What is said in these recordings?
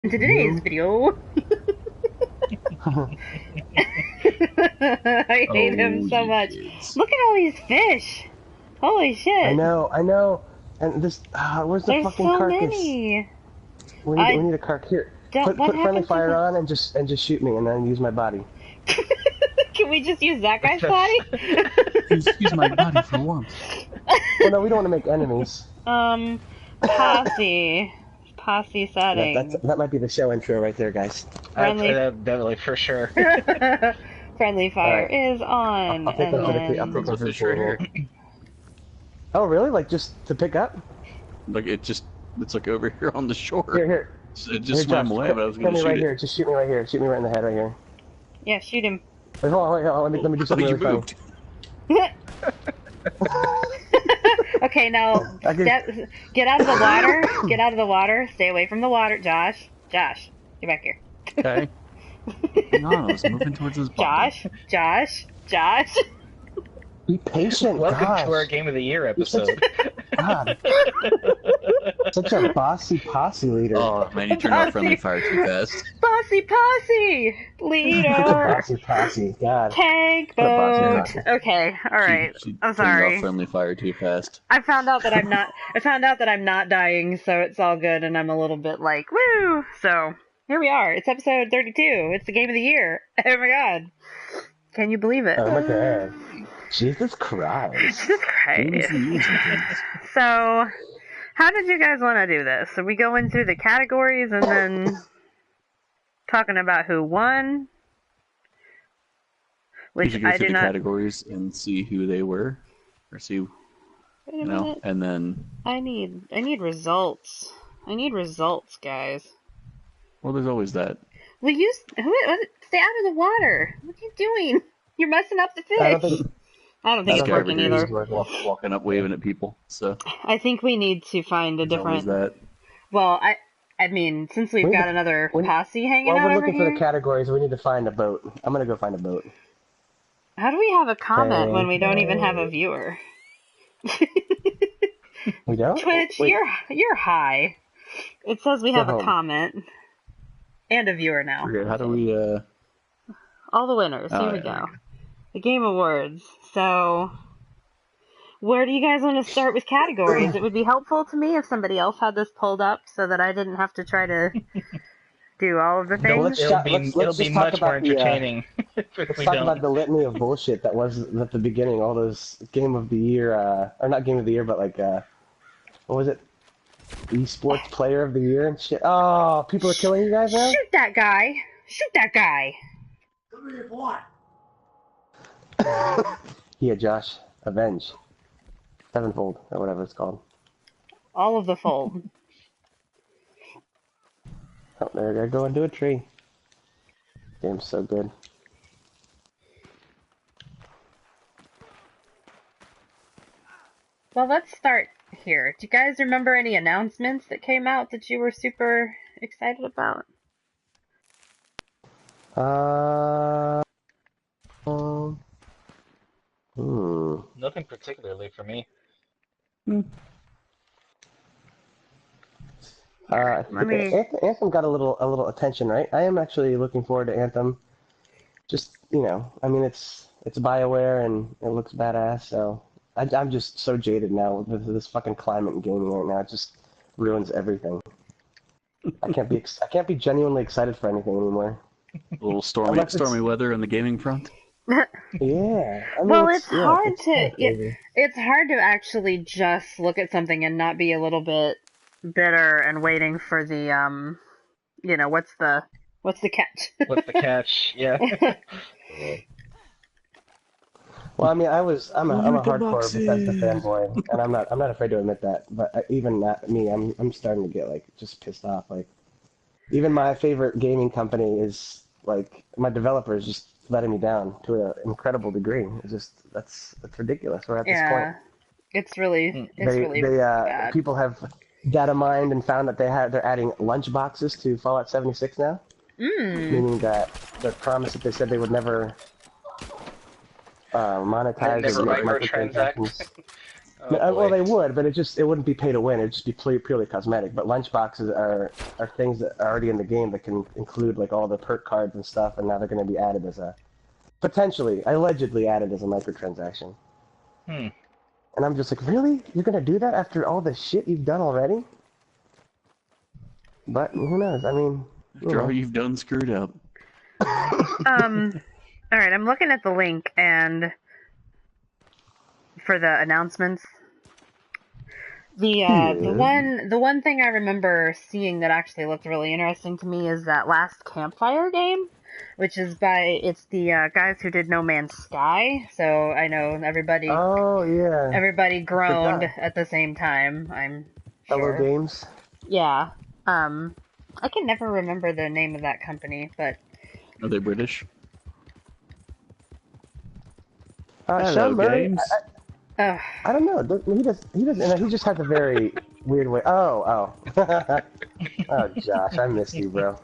In today's video, I hate him so much. Kids. Look at all these fish. Holy shit. I know. And this, where's the There's fucking so carcass? many. We need a carcass. Here, put friendly fire on and just shoot me, and then use my body. Can we just use that guy's body? use my body for warmth. Well, no, we don't want to make enemies. Posse setting. That might be the show intro right there, guys. Friendly, definitely for sure. friendly fire is on. I'll take those fish right here. Oh, really? Like just to pick up? Like it's like over here on the shore. Here. It just swam away, but I was gonna shoot right it. here. Just shoot me right here. Shoot me right in the head right here. Yeah, shoot him. Wait, hold on. Let me do something really funny. Okay, now get out of the water. Get out of the water. Stay away from the water, Josh. Josh, get back here. Okay. Hang on, I was moving towards his body. Josh. Be patient. Welcome gosh. to our Game of the Year episode. God. Such a bossy posse leader. Oh man, you turned off friendly fire too fast. Bossy posse leader. Bossy posse. God. Tank boat. Okay, all right. She I'm turned sorry. off friendly fire too fast. I found out that I'm not dying, so it's all good, and I'm a little bit like woo. So here we are. It's episode 32. It's the Game of the Year. Oh my god. Can you believe it? Oh my god. Jesus Christ. Jesus Christ. So, how did you guys want to do this? Are we going through the categories and then talking about who won? Which you should go I through do the not. categories and see who they were, or see, Wait a minute. and then. I need results. I need results, guys. Well, there's always that. Will you stay out of the water? What are you doing? You're messing up the fish. I don't think it's working either. Walking up, waving at people. So I think we need to find a different. That. Well, I mean, since we've got another posse hanging out over here. Well, we're looking for the categories. We need to find a boat. I'm gonna go find a boat. How do we have a comment when we don't even have a viewer? We don't? Twitch, Wait. you're high. It says we have a comment and a viewer now. How do we? All the winners. Here we go. The Game Awards. So, where do you guys want to start with categories? It would be helpful to me if somebody else had this pulled up so that I didn't have to try to do all of the things. It'll be much more entertaining. Let's talk about the litany of bullshit that was at the beginning. All those Game of the Year, or not Game of the Year, but like, what was it? Esports Player of the Year and shit. Oh, people are killing you guys now? Shoot that guy! Shoot that guy! Come here, boy! Yeah, Josh. Avenge. Sevenfold, or whatever it's called. All of the fold. Oh, there I go into a tree. Game's so good. Well, let's start here. Do you guys remember any announcements that came out that you were super excited about? Nothing particularly for me. Anthem got a little attention, right? I am actually looking forward to Anthem. Just, I mean, it's BioWare and it looks badass, so I'm just so jaded now with this fucking climate in gaming right now. It just ruins everything. I can't be genuinely excited for anything anymore. A little stormy weather on the gaming front. Yeah. I mean, well, it's hard to actually just look at something and not be a little bit bitter and waiting for the what's the catch? What's the catch? Yeah. Well, I mean, I'm a hardcore Bethesda fanboy, and I'm not afraid to admit that. But even that, I'm starting to get like just pissed off. Like, even my favorite gaming company is like my developer is just letting me down to an incredible degree. It's just that's ridiculous. We're at this point. It's really bad. People have data mined and found that they're adding lunch boxes to Fallout 76 now, meaning that their promise that they said they would never monetize or make microtransactions. Well, they would, but it wouldn't be pay to win. It'd just be purely cosmetic. But lunchboxes are things that are already in the game that can include like all the perk cards and stuff, and now they're going to be added as a allegedly added as a microtransaction. And I'm just like, really? You're going to do that after all the shit you've done already? But who knows? I mean, after all you've done screwed up. All right, I'm looking at the link and for the announcements. The one thing I remember seeing that actually looked really interesting to me is that last Campfire game, which is it's the guys who did No Man's Sky. So I know everybody. Oh yeah. Everybody groaned at the same time. I'm sure. Hello Games. Yeah. I can never remember the name of that company, but. Are they British? Sean Murray, I don't know. He just has a very weird way. Oh, oh, Josh, I missed you, bro.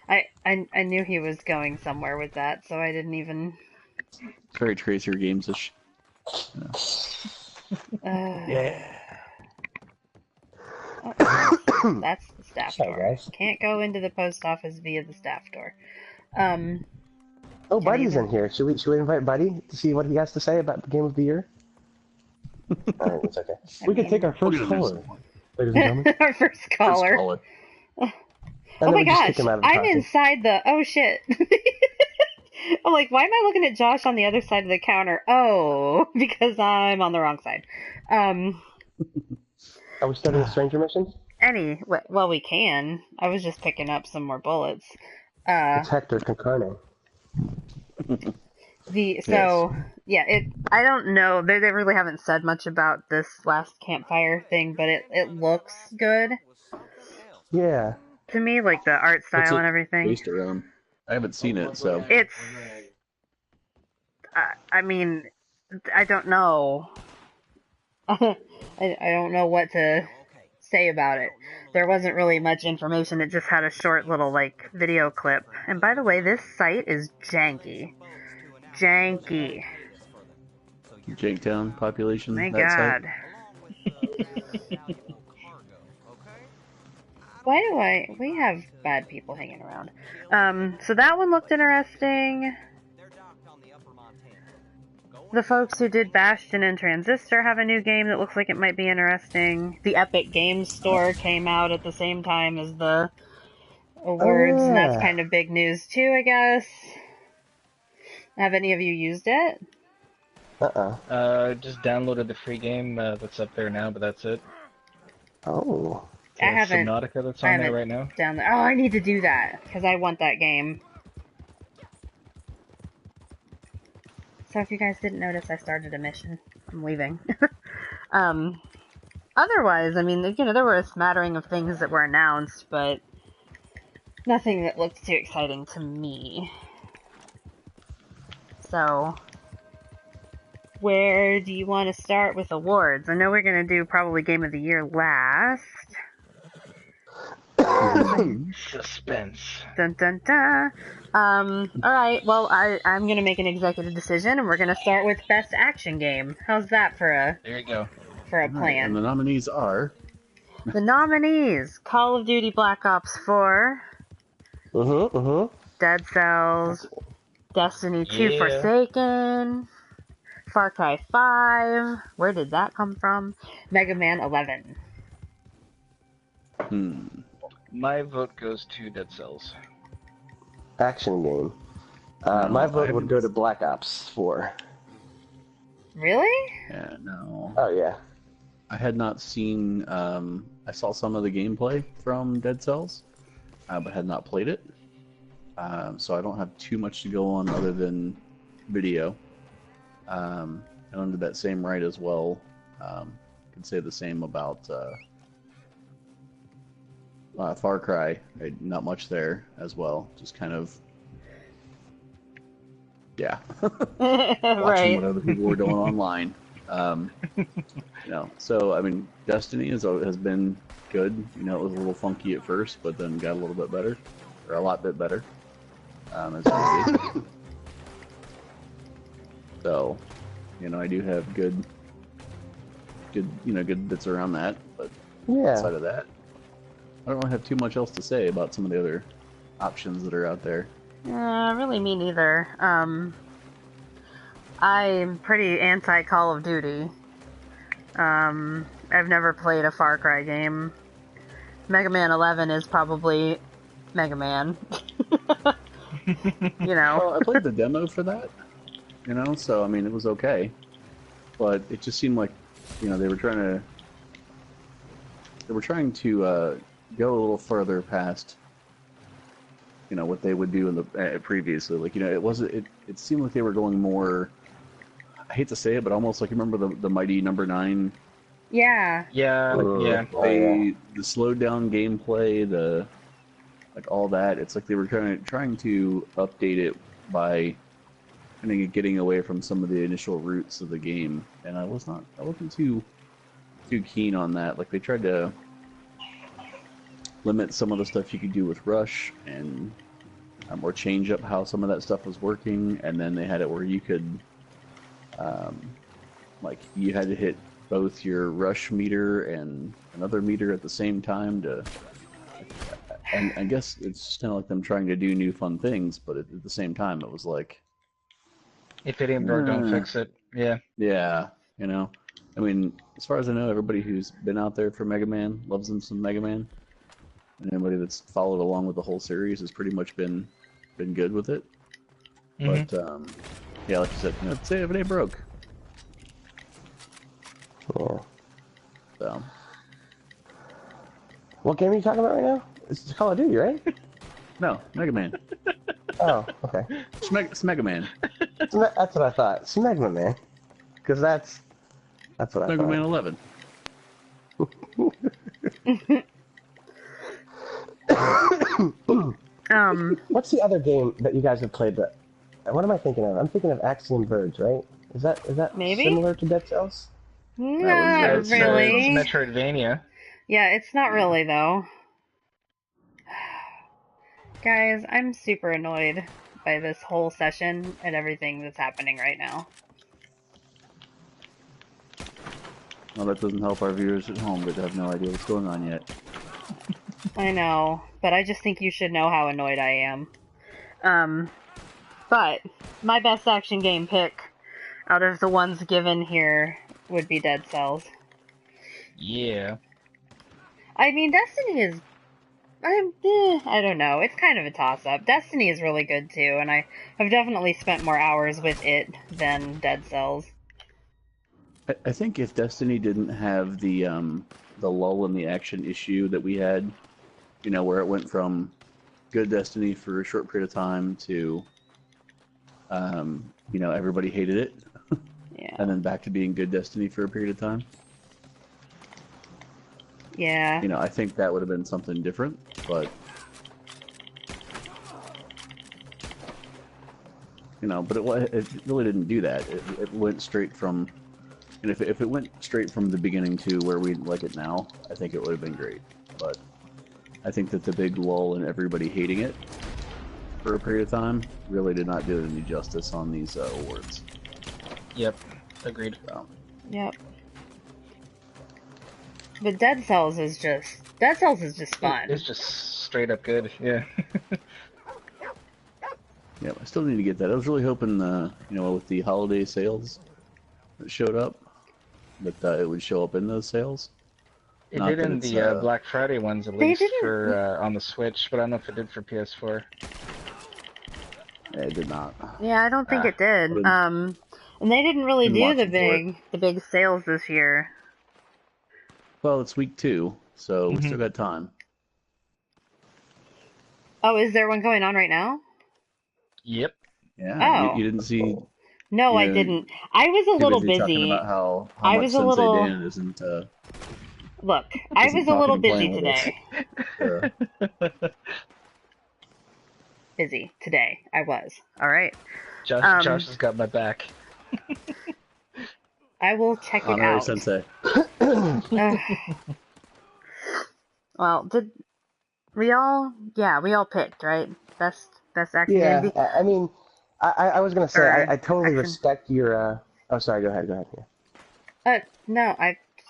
I knew he was going somewhere with that, so I didn't even. It's very Tracer Games-ish. Yeah. That's the staff door. Guys. Can't go into the post office via the staff door. Oh, Buddy's in here. Should we invite Buddy to see what he has to say about the Game of the Year? Alright, it's okay. We can take our first caller. Ladies and gentlemen. Our first caller. Oh my gosh, I'm inside the... Oh shit. I'm like, why am I looking at Josh on the other side of the counter? Oh, because I'm on the wrong side. Are we starting a stranger mission? Well, we can. I was just picking up some more bullets. It's Hector Concarne. I don't know. They really haven't said much about this last Campfire thing, but it looks good. Yeah. To me, like the art style and everything. Based around. I haven't seen it, so. It's. I mean, I don't know. I don't know what to say about it. There wasn't really much information. It just had a short little video clip. And by the way, this site is janky. Janky. Janktown population. My God. We have bad people hanging around. So that one looked interesting. The folks who did Bastion and Transistor have a new game that looks like it might be interesting. The Epic Games Store came out at the same time as the awards, and that's kind of big news too, I guess. Have any of you used it? Just downloaded the free game that's up there now, but that's it. Oh. I haven't. Subnautica that's on there right now. Oh, I need to do that because I want that game. So if you guys didn't notice, I started a mission. I'm leaving. Otherwise, I mean, there were a smattering of things that were announced, but nothing that looked too exciting to me. So, where do you want to start with awards? I know we're going to do probably Game of the Year last. Suspense. Dun dun dun. Alright, well, I'm gonna make an executive decision, and we're gonna start with Best Action Game. How's that for a... There you go. For a plan? Right, and the nominees are... The nominees! Call of Duty Black Ops 4. Dead Cells. Destiny 2 Forsaken. Far Cry 5. Where did that come from? Mega Man 11. My vote goes to Dead Cells. Action game. My vote would go to Black Ops 4. Really? Yeah, no. Oh, yeah. I had not seen... I saw some of the gameplay from Dead Cells, but had not played it. So I don't have too much to go on other than video. And under that same right as well, I can say the same about... Far Cry, not much there as well. Just kind of, yeah, watching what other people were doing online. So I mean, Destiny has been good. It was a little funky at first, but then got a little bit better, or a lot bit better. As so You know, I do have good good bits around that, but Yeah. outside of that, I don't really have too much else to say about some of the other options that are out there. Really me neither. I'm pretty anti Call of Duty. I've never played a Far Cry game. Mega Man 11 is probably Mega Man. You know. Well, I played the demo for that, you know, so I mean it was okay, but it just seemed like, you know, they were trying to go a little further past, you know, what they would do in the previously. Like, you know, it seemed like they were going more. I hate to say it, but almost like, you remember the Mighty Number 9. Yeah. Yeah, yeah. The slowed down gameplay, like all that. It's like they were trying to update it by kind of getting away from some of the initial roots of the game, and I wasn't too keen on that. Like, they tried to limit some of the stuff you could do with Rush, and or change up how some of that stuff was working, and then they had it where you could, like, you had to hit both your Rush meter and another meter at the same time to. And I guess it's just kind of like them trying to do new fun things, but at the same time, it was like, If it ain't broke, don't fix it. Yeah. yeah, you know. I mean, as far as I know, everybody who's been out there for Mega Man loves them some Mega Man, and anybody that's followed along with the whole series has pretty much been good with it. Mm-hmm. But yeah, like you said, you know, say if it ain't broke. Yeah. So. What game are you talking about right now? It's Call of Duty, right? No, Mega Man. Oh, okay. It's Mega Man. That's what I thought. It's Mega Man. Because that's what I Mega thought. Man 11. What's the other game that you guys have played that... What am I thinking of? I'm thinking of Axiom Verge, right? Is that Maybe? similar to Dead Cells? Not It's really. Metroidvania. Yeah, it's not really, though. Guys, I'm super annoyed by this whole session and everything that's happening right now. Well, that doesn't help our viewers at home that have no idea what's going on yet. I know, but I just think you should know how annoyed I am. But my best action game pick out of the ones given here would be Dead Cells. Yeah. I mean, Destiny is... I don't know. It's kind of a toss-up. Destiny is really good, too, and I have definitely spent more hours with it than Dead Cells. I think if Destiny didn't have the lull in the action issue that we had, you know, where it went from good Destiny for a short period of time to, you know, everybody hated it, Yeah. and then back to being good Destiny for a period of time. Yeah. You know, I think that would have been something different, but you know, but it really didn't do that. It went straight from, and if it went straight from the beginning to where we like it now, I think it would have been great. But I think that the big lull in everybody hating it for a period of time really did not do it any justice on these awards. Yep. Agreed. So. Yep. But Dead Cells is just fun. It's just straight up good. Yeah. Yeah, I still need to get that. I was really hoping, you know, with the holiday sales that showed up, that it would show up in those sales. It Not did that in it's, the Black Friday ones, at They least, didn't- for on the Switch, but I don't know if it did for PS4. Yeah, it did not. Yeah, I don't think it did. Been- And they didn't really been do the watching for big sales this year. Well, it's week 2, so we still got time. Oh, is there one going on right now? Yep. Yeah, Oh. you didn't see. No, You I know, didn't. I was a too little busy talking busy. about how I much was a Sensei little- Dan isn't. Look, I Isn't was a little talking busy and playing today. Yeah. Busy today. I was. All right. Josh has got my back. I will check it Honorary out. Sensei. Ugh. Well, did we all? Yeah, we all picked, right? Best action Yeah, game. I mean, I was gonna say Or I totally action. respect your Oh, sorry. Go ahead. Yeah. No,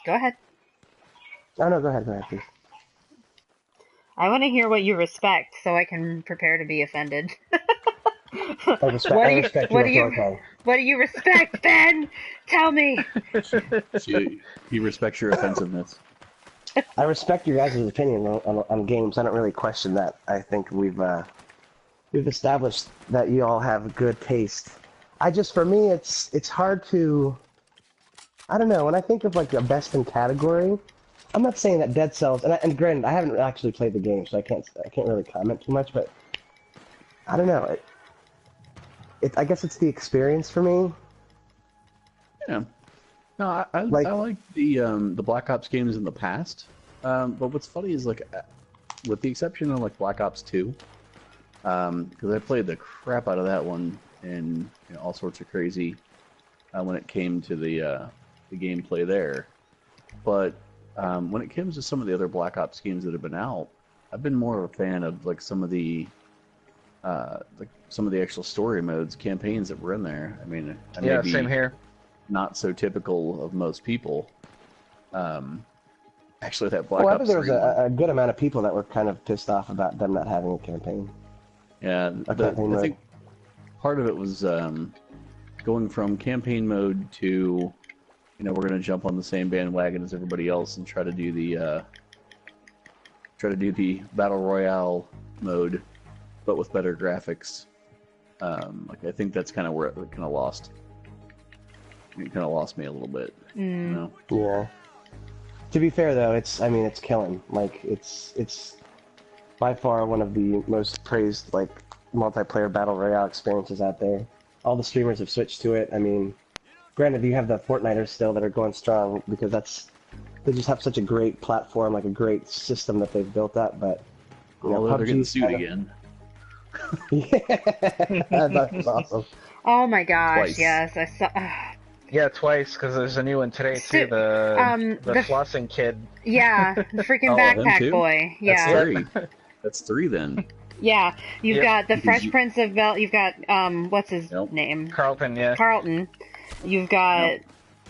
go ahead. Oh no, go ahead, please. I want to hear what you respect, so I can prepare to be offended. I respect your authority. What do you respect, Ben? Tell me. He respects your offensiveness. I respect your guys' opinion on games. I don't really question that. I think we've established that you all have good taste. For me, it's hard to. I don't know. When I think of like the best in category, I'm not saying that Dead Cells, and granted, I haven't actually played the game, so I can't really comment too much. But I don't know. I guess it's the experience for me. Yeah. No, I like the Black Ops games in the past. But what's funny is like, with the exception of like Black Ops 2, because I played the crap out of that one and all sorts of crazy when it came to the gameplay there. But when it comes to some of the other Black Ops games that have been out, I've been more of a fan of like some of the actual story modes, campaigns that were in there. I mean, yeah, same here. Not so typical of most people. Actually, that Black Ops 3 I think there was a good amount of people that were kind of pissed off about them not having a campaign. Yeah, I think part of it was going from campaign mode to, we're going to jump on the same bandwagon as everybody else and try to do the battle royale mode, but with better graphics. I think that's kind of where it kind of lost. It kind of lost me a little bit. Yeah. To be fair though, it's killing. Like it's by far one of the most praised like multiplayer battle royale experiences out there. All the streamers have switched to it. I mean, granted, you have the Fortniters still that are going strong because they just have such a great platform, like a great system that they've built up. But they're getting sued again. Yeah, that was awesome. Oh my gosh! Twice. Yes, I saw. Yeah, twice, because there's a new one today too. The flossing kid. Yeah, the freaking backpack boy. Yeah, That's three then. Yeah, you've got the Fresh Prince of Bel. You've got what's his name? Carlton. Yeah. Carlton. You've got.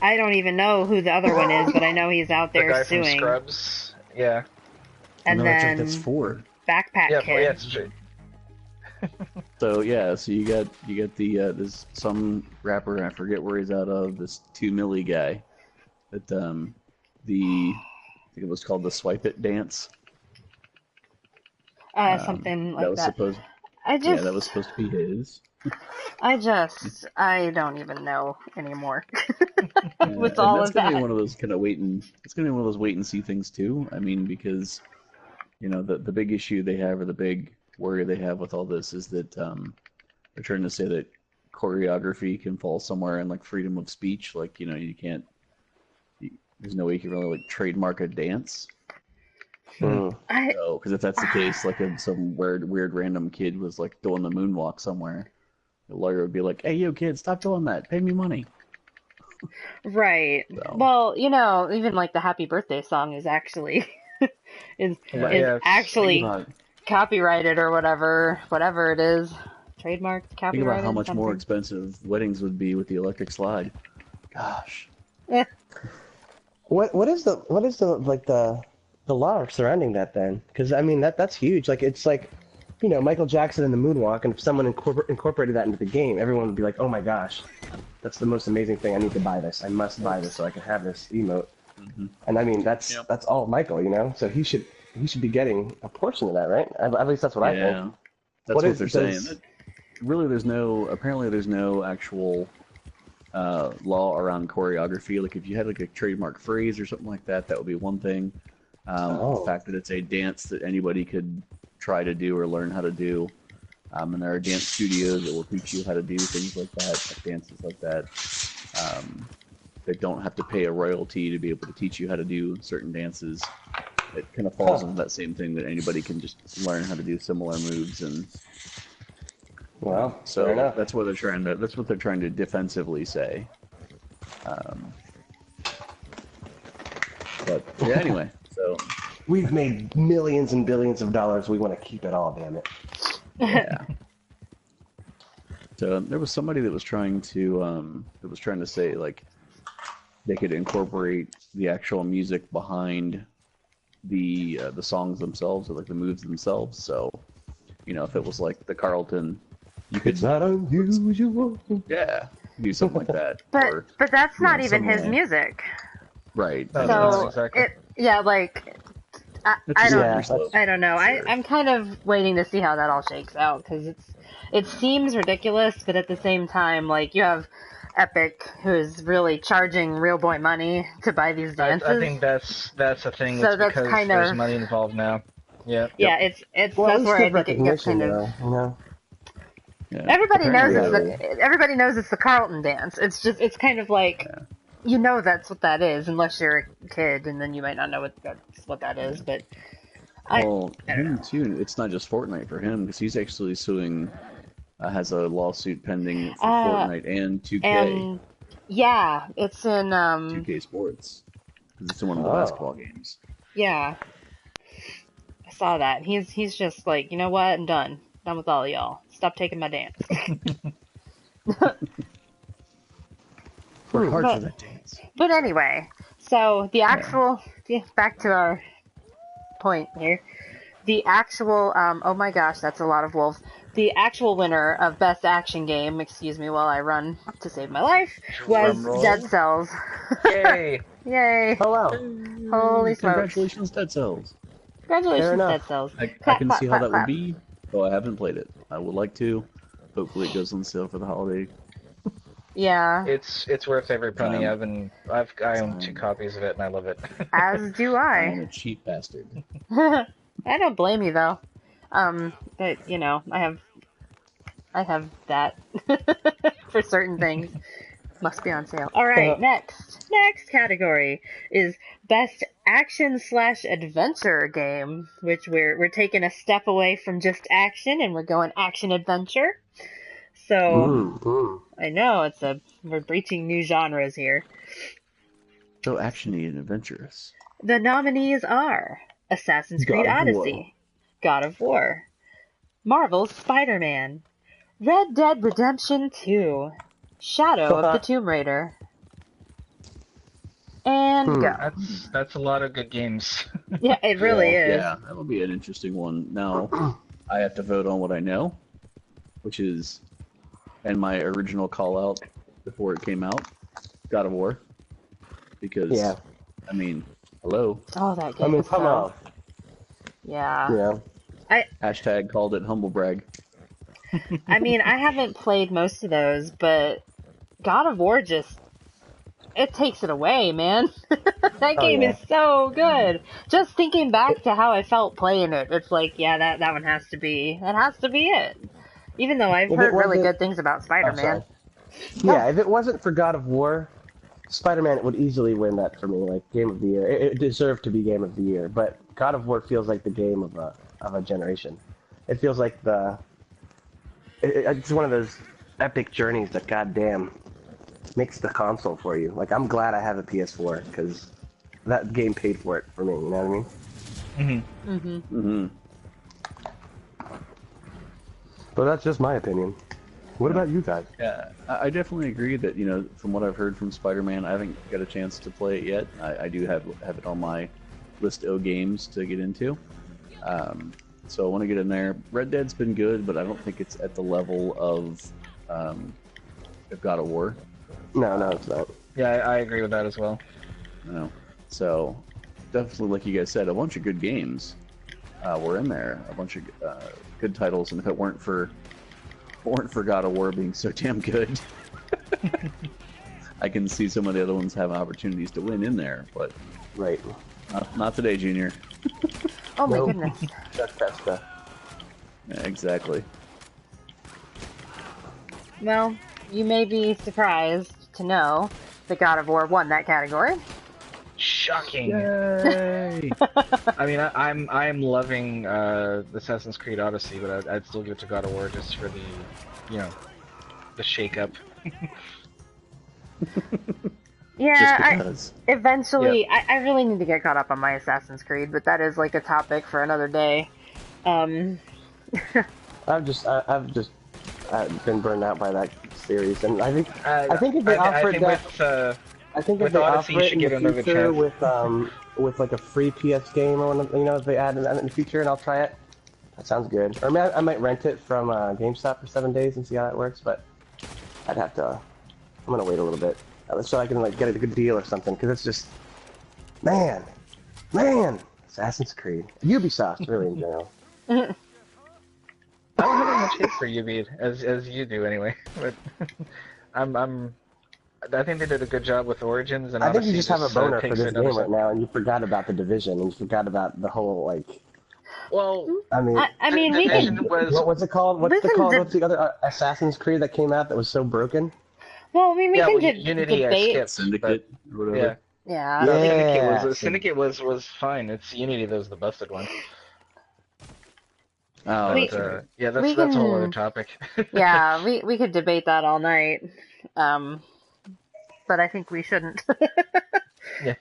I don't even know who the other one is, but I know he's out there the guy suing. From Scrubs. Yeah. And then that's four. Backpack Kid. Yeah, it's true. So you got the this some rapper, and I forget where he's out of, this 2 Milli guy that I think it was called the Swipe It dance. Something like that. Was supposed. that was supposed to be his. I don't even know anymore. With all of that, gonna be one of those kind of It's gonna be one of those wait and see things too. I mean, because the big issue they have, or the big worry they have with all this, is that they're trying to say that choreography can fall somewhere in like freedom of speech. Like you can't. There's no way you can really like trademark a dance. So, because if that's the case, like if some weird random kid was like doing the moonwalk somewhere, the lawyer would be like, "Hey, yo, kid, stop doing that. Pay me money." Right. So. Well, even like the Happy Birthday song is actually is actually copyrighted or whatever it is, trademarked, copyrighted. Think about how much more expensive weddings would be with the electric slide. Gosh. What is the law surrounding that then? Because I mean that's huge. Like it's like, Michael Jackson and the moonwalk, and if someone incorporated that into the game, everyone would be like, oh my gosh, that's the most amazing thing. I need to buy this. I must buy this so I can have this emote. Mm-hmm. And I mean that's all Michael, so he should be getting a portion of that, right? At least that's what I think. That's what they're saying. Really, there's no actual law around choreography. Like if you had like a trademark phrase or something like that, that would be one thing. The fact that it's a dance that anybody could try to do or learn how to do, and there are dance studios that will teach you how to do things like that, like dances like that. They don't have to pay a royalty to be able to teach you how to do certain dances. It kind of falls into that same thing, that anybody can just learn how to do similar moves, and so that's what they're trying to. That's what they're trying to defensively say. But yeah, anyway, so we've made millions and billions of dollars. We want to keep it all, damn it. Yeah. So there was somebody that was trying to say like they could incorporate the actual music behind the songs themselves or like the moves themselves. So, you know, if it was like the Carlton, you could. It's not unusual. Yeah, do something like that. But that's not even his music. Right. So exactly. I don't know. Sure. I'm kind of waiting to see how that all shakes out because it seems ridiculous, but at the same time, like you have Epic, who is really charging real boy money to buy these dances. I think that's a thing. So that's because there's money involved now. Yeah. Yeah, it's that's where I think it gets kind of. You know? Yeah. Everybody knows it's the Carlton dance. It's kind of like you know that's what that is, unless you're a kid, and then you might not know what that is. But him too. It's not just Fortnite for him because he's actually suing. Has a lawsuit pending for Fortnite and 2K. And yeah, it's in 2K Sports because it's in one of the basketball games. Yeah, I saw that. He's just like, you know what? I'm done with all of y'all. Stop taking my dance. Work hard for that dance. But anyway, so the actual back to our point here. The actual oh my gosh, that's a lot of wolves. The actual winner of Best Action Game, excuse me while I run to save my life, was Dead Cells. Yay! Yay! Oh wow! Holy smokes! Congratulations, Dead Cells. Congratulations, Dead Cells. I can see how that would be, though I haven't played it. I would like to. Hopefully, it goes on sale for the holiday. Yeah. It's worth every penny. I own 2 copies of it, and I love it. As do I. I'm a cheap bastard. I don't blame you though. But you know, I have that for certain things. Must be on sale. All right, next category is Best Action/Adventure Game, which we're taking a step away from just action and we're going action adventure. So I know we're breaching new genres here. So actiony and adventurous. The nominees are Assassin's Creed Odyssey, God of War, Marvel's Spider-Man, Red Dead Redemption 2, Shadow of the Tomb Raider, and go. That's a lot of good games. Yeah, it really is. Yeah, that'll be an interesting one. Now, I have to vote on what I know, which is, and my original call out before it came out, God of War, because I mean, hello. Oh, that game. I mean, come on. Yeah. Hashtag called it humble brag. I mean, I haven't played most of those, but God of War it takes it away, man. That game is so good. Just thinking back to how I felt playing it, it's like, that one has to be it. Even though I've heard really good things about Spider-Man. Yeah, if it wasn't for God of War, Spider-Man would easily win that for me, like Game of the Year. It deserved to be Game of the Year, but God of War feels like the game of a generation. It feels like it's one of those epic journeys that goddamn makes the console for you. Like, I'm glad I have a PS4 because that game paid for it for me. You know what I mean? But that's just my opinion. What about you guys? Yeah, I definitely agree that, you know, from what I've heard from Spider-Man, I haven't got a chance to play it yet. I do have it on my list of games to get into. So I want to get in there. Red Dead's been good, but I don't think it's at the level of God of War. No, it's not. Yeah, I agree with that as well. No. So definitely, like you guys said, a bunch of good games were in there. A bunch of good titles, and if it weren't for God of War being so damn good, I can see some of the other ones have opportunities to win in there, but not today, Junior. Oh my goodness. That's yeah, exactly. Well, you may be surprised to know that God of War won that category. Shocking! Yay! I mean, I'm loving Assassin's Creed Odyssey, but I'd still give it to God of War just for the shake-up. Yeah, eventually, I really need to get caught up on my Assassin's Creed, but that is like a topic for another day. I've just been burned out by that series, and I think if they I offered think that, I think if with they Odyssey, offer you it should in the give it another future chance. with like a free PS game or one, you know, if they add that in the future, and I'll try it. That sounds good. Or maybe I might rent it from GameStop for 7 days and see how that works. But I'd have to. I'm gonna wait a little bit so I can like get a good deal or something, because it's just, man, Assassin's Creed, Ubisoft, really in general. I don't have as much hate for Ubi as you do anyway, but I think they did a good job with Origins, and I think Odyssey you just have a boner for takes this it another game right step. now, and you forgot about the Division, and you forgot about the whole like. Well, I mean, I mean, we and can. what was it called? We can. What's the other Assassin's Creed that came out that was so broken? Well, I mean, we yeah, can well, Unity I debate. skipped, Syndicate or but whatever. Yeah. no, Yeah. Syndicate was fine. It's Unity that was the busted one. Oh, We that's right. Yeah, we that's a whole other can. topic. Yeah, we could debate that all night. But I think we shouldn't. Yeah.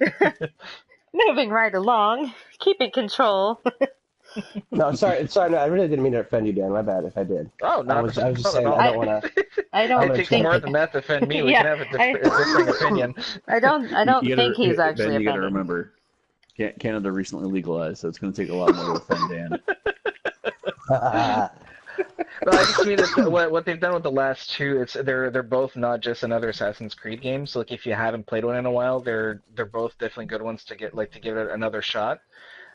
Moving right along, keeping control. No, sorry. No, I really didn't mean to offend you, Dan. My bad if I did. Oh, I not, was just not at saying all. I don't want to. I I'm don't It gonna takes try. think. more than that to offend me. We Yeah, can have a differing opinion. I don't You think gotta, he's actually Ben, you gotta offended. remember, Canada recently legalized, so it's gonna take a lot more to offend Dan. But I just mean that what they've done with the last two, they're both not just another Assassin's Creed game. So like if you haven't played one in a while, they're both definitely good ones to give it another shot.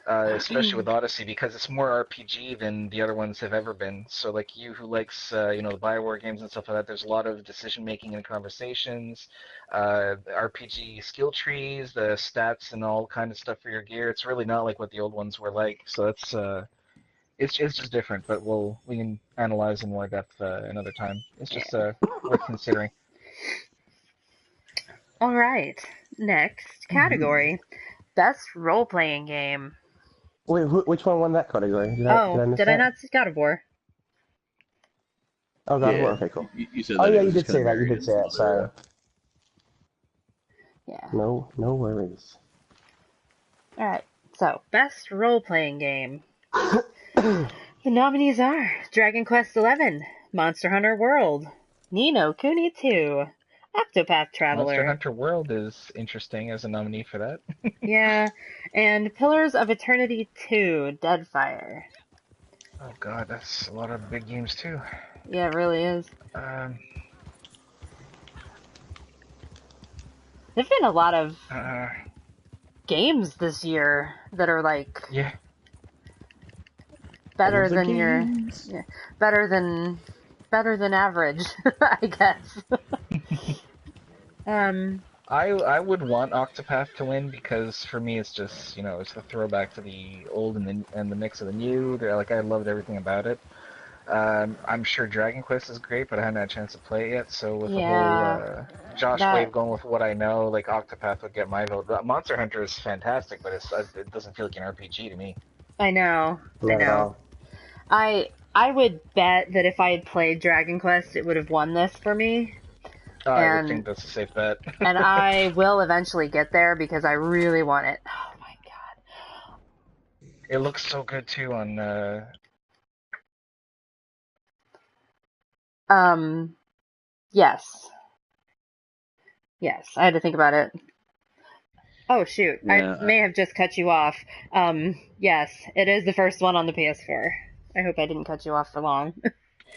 Especially with Odyssey, because it's more RPG than the other ones have ever been. So like you who likes the BioWare games and stuff like that, there's a lot of decision making and conversations, RPG skill trees, the stats and all kind of stuff for your gear. It's really not like what the old ones were like. So it's just different, but we can analyze in more depth another time. It's just worth considering. All right, next category: best role-playing game. Wait, which one won that category? Did I miss did I that? not see God of War? Oh, God of War. Yeah, Okay, cool. you said Oh that yeah, it you was did just kind say of that. You buried did in say some that. Sorry. other. Yeah. No worries. All right. So, best role-playing game. The nominees are Dragon Quest XI, Monster Hunter World, Ni no Kuni 2, Octopath Monster Traveler. Hunter World is interesting as a nominee for that. Yeah, and Pillars of Eternity 2, Deadfire. Oh god, that's a lot of big games too. Yeah, it really is. Um, There've been a lot of uh, games this year that are like yeah. better Those are than your games. yeah, better than average, I guess. I would want Octopath to win because for me it's just it's the throwback to the old and the mix of the new. They're like I loved everything about it. I'm sure Dragon Quest is great, but I haven't had a chance to play it yet. So with the Yeah, whole Josh that Wave going with what I know, like Octopath would get my vote. Monster Hunter is fantastic, but it doesn't feel like an RPG to me. I know. Not at all. I would bet that if I had played Dragon Quest, it would have won this for me. I would And think that's a safe bet. and I will eventually get there because I really want it. Oh my It looks so good too on. god. Yes. Yes, I had to think about it. Oh shoot, Yeah, I may have just cut you off. Yes, it is the first one on the PS4. I hope I didn't cut you off for long.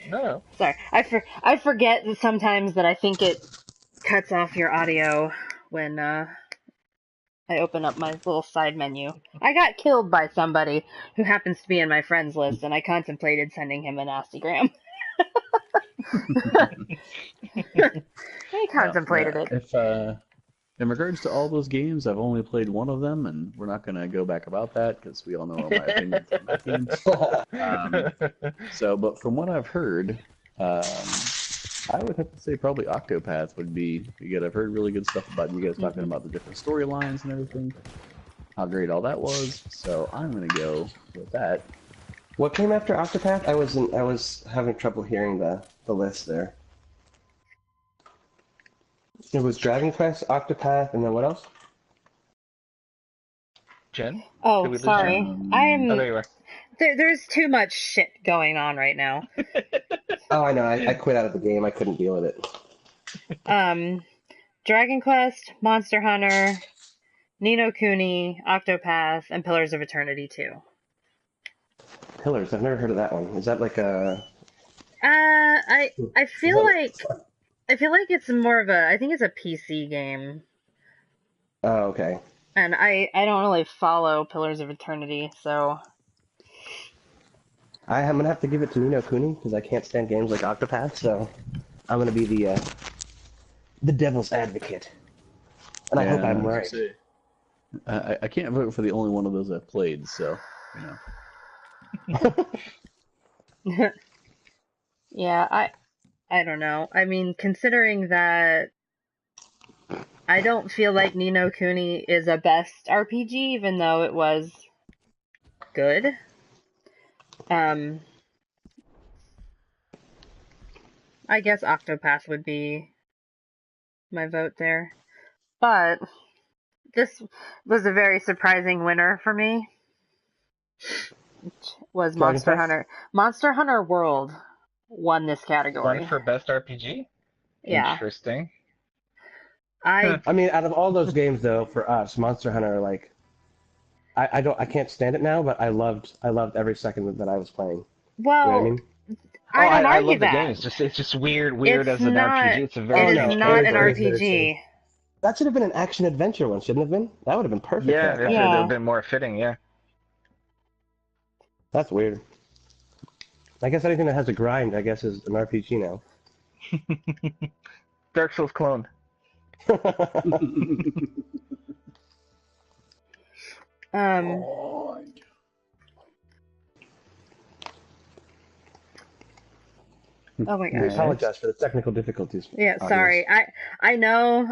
No. Sorry, I forget that sometimes that I think it cuts off your audio when I open up my little side menu. I got killed by somebody who happens to be in my friends list, and I contemplated sending him a nastygram. I contemplated it. If in regards to all those games, I've only played one of them, and we're not going to go back about that because we all know my opinions on that game. But from what I've heard, I would have to say probably Octopath would be good. I've heard really good stuff about you guys talking about the different storylines and everything, how great all that was. So I'm going to go with that. What came after Octopath? I was having trouble hearing the list there. It was Dragon Quest, Octopath, and then what else? Jen? Did Oh, we lose sorry. Jen? I am. Oh, there you are. There's too much shit going on right now. Oh, I know. I quit out of the game. I couldn't deal with it. Dragon Quest, Monster Hunter, Ni no Kuni, Octopath, and Pillars of Eternity 2. Pillars. I've never heard of that one. Is that like a? I Is feel that... like it's more of a, I think it's a PC game. Oh, okay. And I don't really follow Pillars of Eternity, so I'm gonna have to give it to Ni no Kuni because I can't stand games like Octopath. So I'm gonna be the devil's advocate, and I hope I'm right. I can't vote for the only one of those I've played, so yeah, I don't know. I mean, considering that I don't feel like Ni no Kuni is a best RPG, even though it was good. I guess Octopath would be my vote there. But this was a very surprising winner for me. Which was Monster Hunter. Monster Hunter World won this category. Won for best RPG? Yeah. Interesting. I mean, out of all those games, though, for us, Monster Hunter, like, I can't stand it now, but I loved every second that I was playing. Well, you know what I mean? I love that. the game. It's just weird as an RPG. It's a It very is not an RPG. That should have been an action adventure one, shouldn't it have been? That would have been perfect. Yeah, that would have been more fitting. Yeah. That's weird. I guess anything that has a grind, I guess, is an RPG now. Dark Souls clone. Oh my gosh. I apologize for the technical difficulties. Yeah, sorry. I know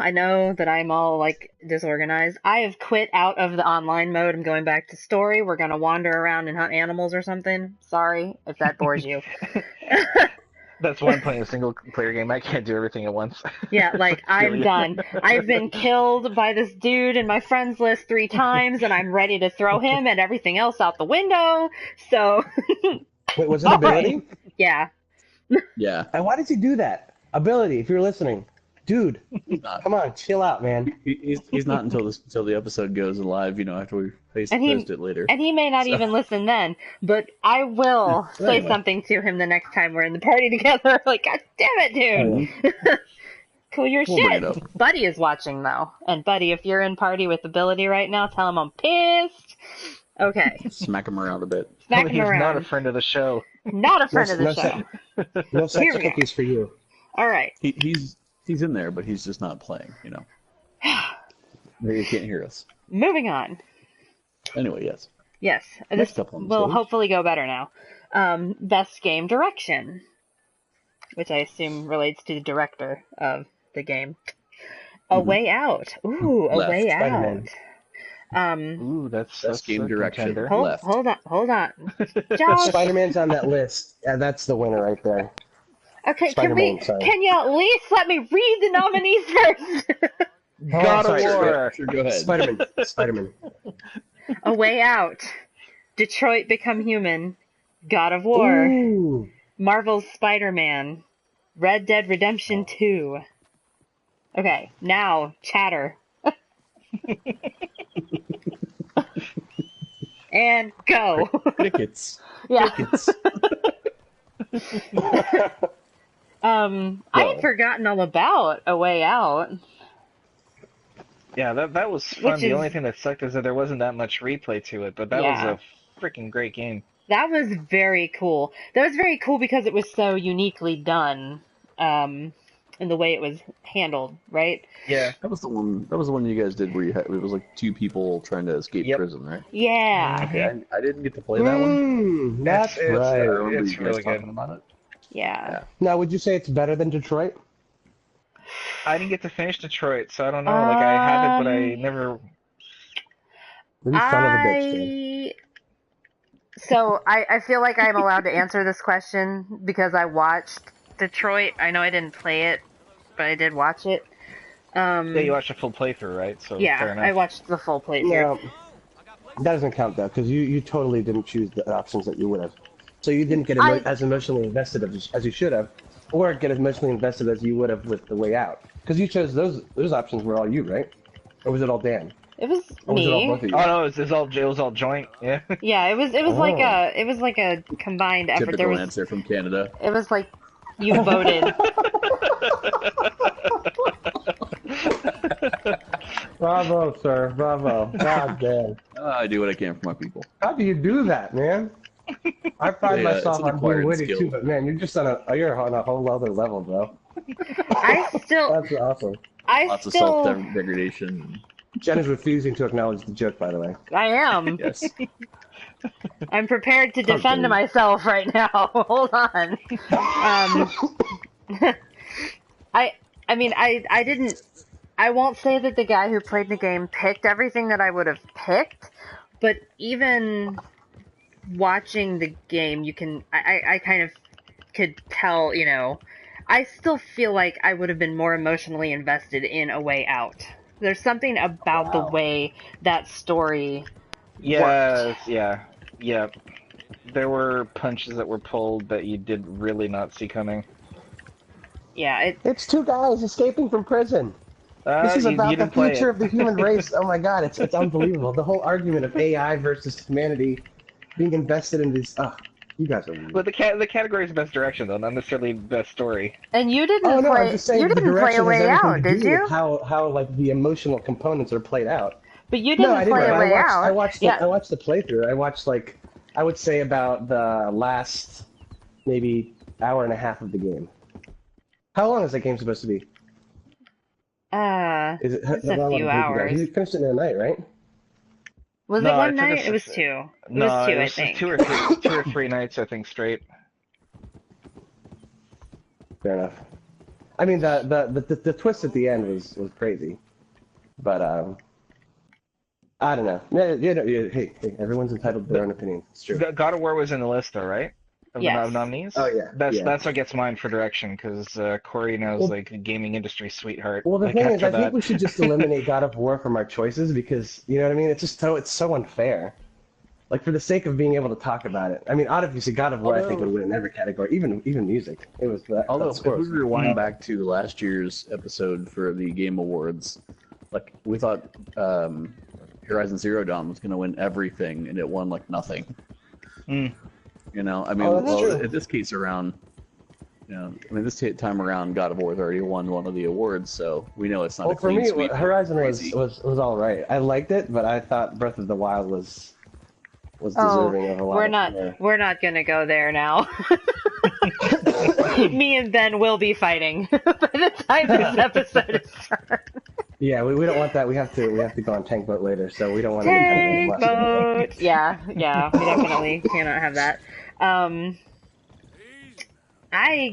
that I'm all like disorganized. I have quit out of the online mode. I'm going back to story. We're gonna wander around and hunt animals or something. Sorry if that bores you. That's why I'm playing a single player game. I can't do everything at once. Yeah, like I'm done. I've been killed by this dude in my friends list 3 times, and I'm ready to throw him and everything else out the window. So. Wait, was it ability? Right. Yeah. Yeah. And why does he do that? Ability, if you're listening, dude, come on, chill out, man. He's not until the episode goes live. You know, after we post it later. And he may not even listen then. But I will say something to him the next time we're in the party together. Like, God damn it, dude! Cool your shit. Buddy is watching though, and Buddy, if you're in party with ability right now, tell him I'm pissed. Okay. Smack him around a bit. Smack him around. He's not a friend of the show. Not a friend of the show. No sex cookies for you. All right. He's in there, but he's just not playing. You know. He can't hear us. Moving on. Anyway, yes. Yes. This will hopefully go better now. Best game direction, which I assume relates to the director of the game. A Way Out. Ooh, A Way Out. Ooh, that's game direction. Hold on. Josh. Spider-Man's on that list. Yeah, that's the winner right there. Okay, can you at least let me read the nominees first? God of War. Sure, go ahead. Spider-Man. A Way Out. Detroit Become Human. God of War. Ooh. Marvel's Spider-Man. Red Dead Redemption 2. Okay, now, chatter. And go. Crickets. Yeah. Crickets. I had forgotten all about A Way Out. Yeah, that was fun. The only thing that sucked is that there wasn't that much replay to it, but that was a freaking great game. That was very cool. That was very cool because it was so uniquely done, in the way it was handled, right? Yeah. That was the one you guys did where it was like 2 people trying to escape prison, right? Yeah. Okay, I didn't get to play that one. That's right. It's really good. About it. Yeah. Now, would you say it's better than Detroit? I didn't get to finish Detroit, so I don't know. Like, I had it, but I never... Son of a bitch, So, I feel like I'm allowed to answer this question because I watched Detroit. I know I didn't play it, but I did watch it. Yeah, you watched a full playthrough, right? So yeah, fair enough. I watched the full playthrough. No, that doesn't count, though, because you totally didn't choose the options that you would have. So you didn't get as emotionally invested as you should have, or get as emotionally invested as you would have with The Way Out. Because you chose those options were all you, right? Or was it all Dan? It was Or was it all both me. of you? Oh no, it was all joint. Yeah. Yeah, it was like a combined effort. Typical answer from Canada. It was like you voted. Bravo, sir. Bravo. God damn. I do what I can for my people. How do you do that, man? I pride myself on being witty skill. too, but man, you're on a whole other level, bro. That's awesome. Lots of self-degradation. Jen is refusing to acknowledge the joke, by the way. I am. Yes. I'm prepared to defend myself right now. Hold on. I won't say that the guy who played the game picked everything that I would have picked, but even watching the game, I kind of could tell, I still feel like I would have been more emotionally invested in A Way Out. There's something about the way that story worked. Yeah. There were punches that were pulled that you did really not see coming. Yeah, it's two guys escaping from prison. This is about the future of the human race. Oh my god, it's unbelievable. The whole argument of AI versus humanity being invested in these. You guys are weird. But the category is best direction, though, not necessarily best story. And you didn't play. I'm just saying you didn't play A Way Out, did you? How like the emotional components are played out. But you didn't play A Way Out. I watched the playthrough. I watched I would say about the last maybe hour and a half of the game. How long is that game supposed to be? It's a few hours. You finished it in a night, right? Was it one night? It was two. It was two, I think. Two or three nights, I think, straight. Fair enough. I mean, the twist at the end was crazy, but I don't know. Hey, everyone's entitled to their own opinion. It's true. God of War was in the list, though, right? Yes. The nominees? Oh yeah. That's what gets mine for direction, because Corey knows like the gaming industry sweetheart. Well, the thing is, I think we should just eliminate God of War from our choices because you know what I mean. It's just so unfair. Like for the sake of being able to talk about it. I mean, obviously, God of War I think would win in every category, even music. It was that. Although if we rewind back to last year's episode for the Game Awards, like we thought Horizon Zero Dawn was going to win everything, and it won like nothing. You know, I mean, in this case around, this time around, God of War's already won one of the awards, so we know it's not a clean sweep. For me, Horizon was all right. I liked it, but I thought Breath of the Wild was deserving of a lot. We're not gonna go there now. Me and Ben will be fighting by the time this episode is done. Yeah, we don't want that. We have to go on Tank Boat later, so we don't want Tank Boat. Yeah, we definitely cannot have that. I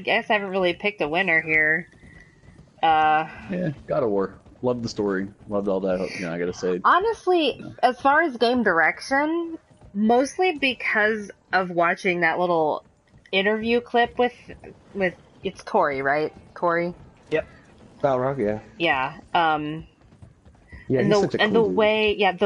guess I haven't really picked a winner here. Yeah, God of War. Loved the story. Loved all that. I gotta say. Honestly, as far as game direction, mostly because of watching that little interview clip with it's Corey, right? Corey. Yep. Balrog, yeah. Yeah. Yeah, and the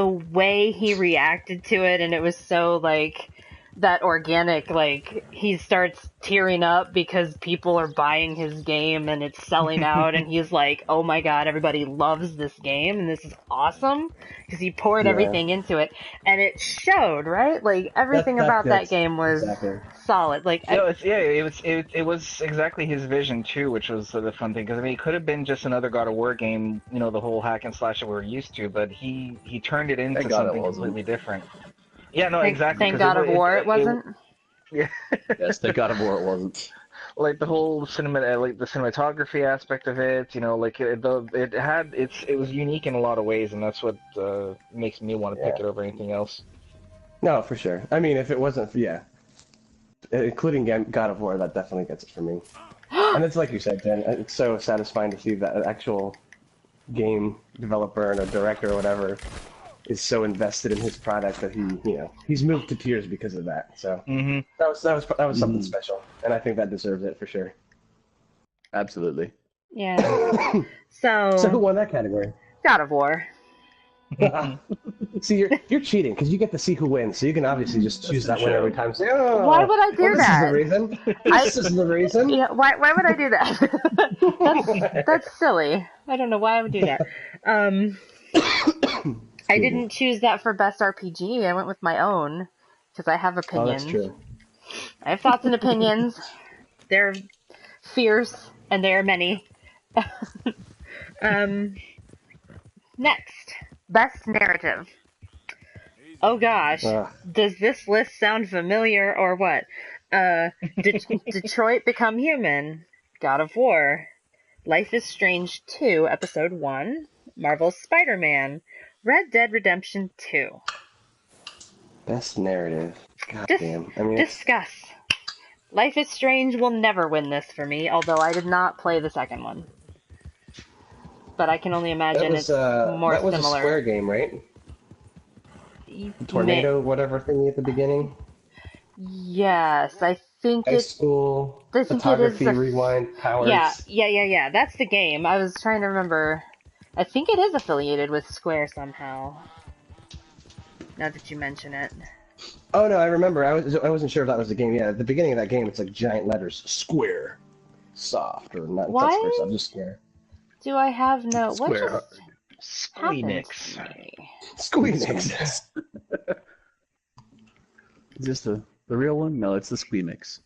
way he reacted to it, and it was so like that organic, like he starts tearing up because people are buying his game and it's selling out, and he's like, "Oh my god, everybody loves this game and this is awesome," because he poured everything into it, and it showed, right? Like everything about that game was solid. Like it was exactly his vision too, which was the fun thing, because I mean, it could have been just another God of War game, the whole hack and slash that we're used to, but he turned it into something completely different. Yeah, no, exactly. Thank God of War it wasn't. Yeah. Yes, thank God of War it wasn't. Like the whole the cinematography aspect of it, like it was unique in a lot of ways, and that's what makes me want to pick it over anything else. No, for sure. I mean, if it wasn't, including God of War, that definitely gets it for me. And it's like you said, Jen, it's so satisfying to see that an actual game developer and a director or whatever is so invested in his product that he's moved to tears because of that. So that was something special, and I think that deserves it for sure. Absolutely. Yeah. So who won that category? God of War. See, you're cheating because you get to see who wins, so you can obviously just choose that winner every time. Say, oh, why would I do well, this is the that? reason. This is the reason. Yeah, why would I do that? That's silly. I don't know why I would do that. I didn't choose that for best RPG. I went with my own because I have opinions. Oh, that's true. I have thoughts and opinions. They're fierce and they are many. Next, best narrative. Oh gosh, does this list sound familiar or what? Detroit Become Human, God of War, Life is Strange 2, Episode 1, Marvel's Spider-Man, Red Dead Redemption 2. Best narrative. God damn. I mean, discuss. Life is Strange will never win this for me, although I did not play the second one. But I can only imagine it's more that was similar. A Square game, right? Tornado, whatever thingy at the beginning. Yes, I think High school, photography, rewind, powers. Yeah. That's the game. I was trying to remember. I think it is affiliated with Square somehow. Now that you mention it. Oh no, I remember. I wasn't sure if that was the game. Yeah, at the beginning of that game, it's like giant letters, Square, Soft, or not. Why? Square, I'm just Square. Do I have no? Square. What just Squeenix. Squeenix. Is this the real one? No, it's the Squeemix.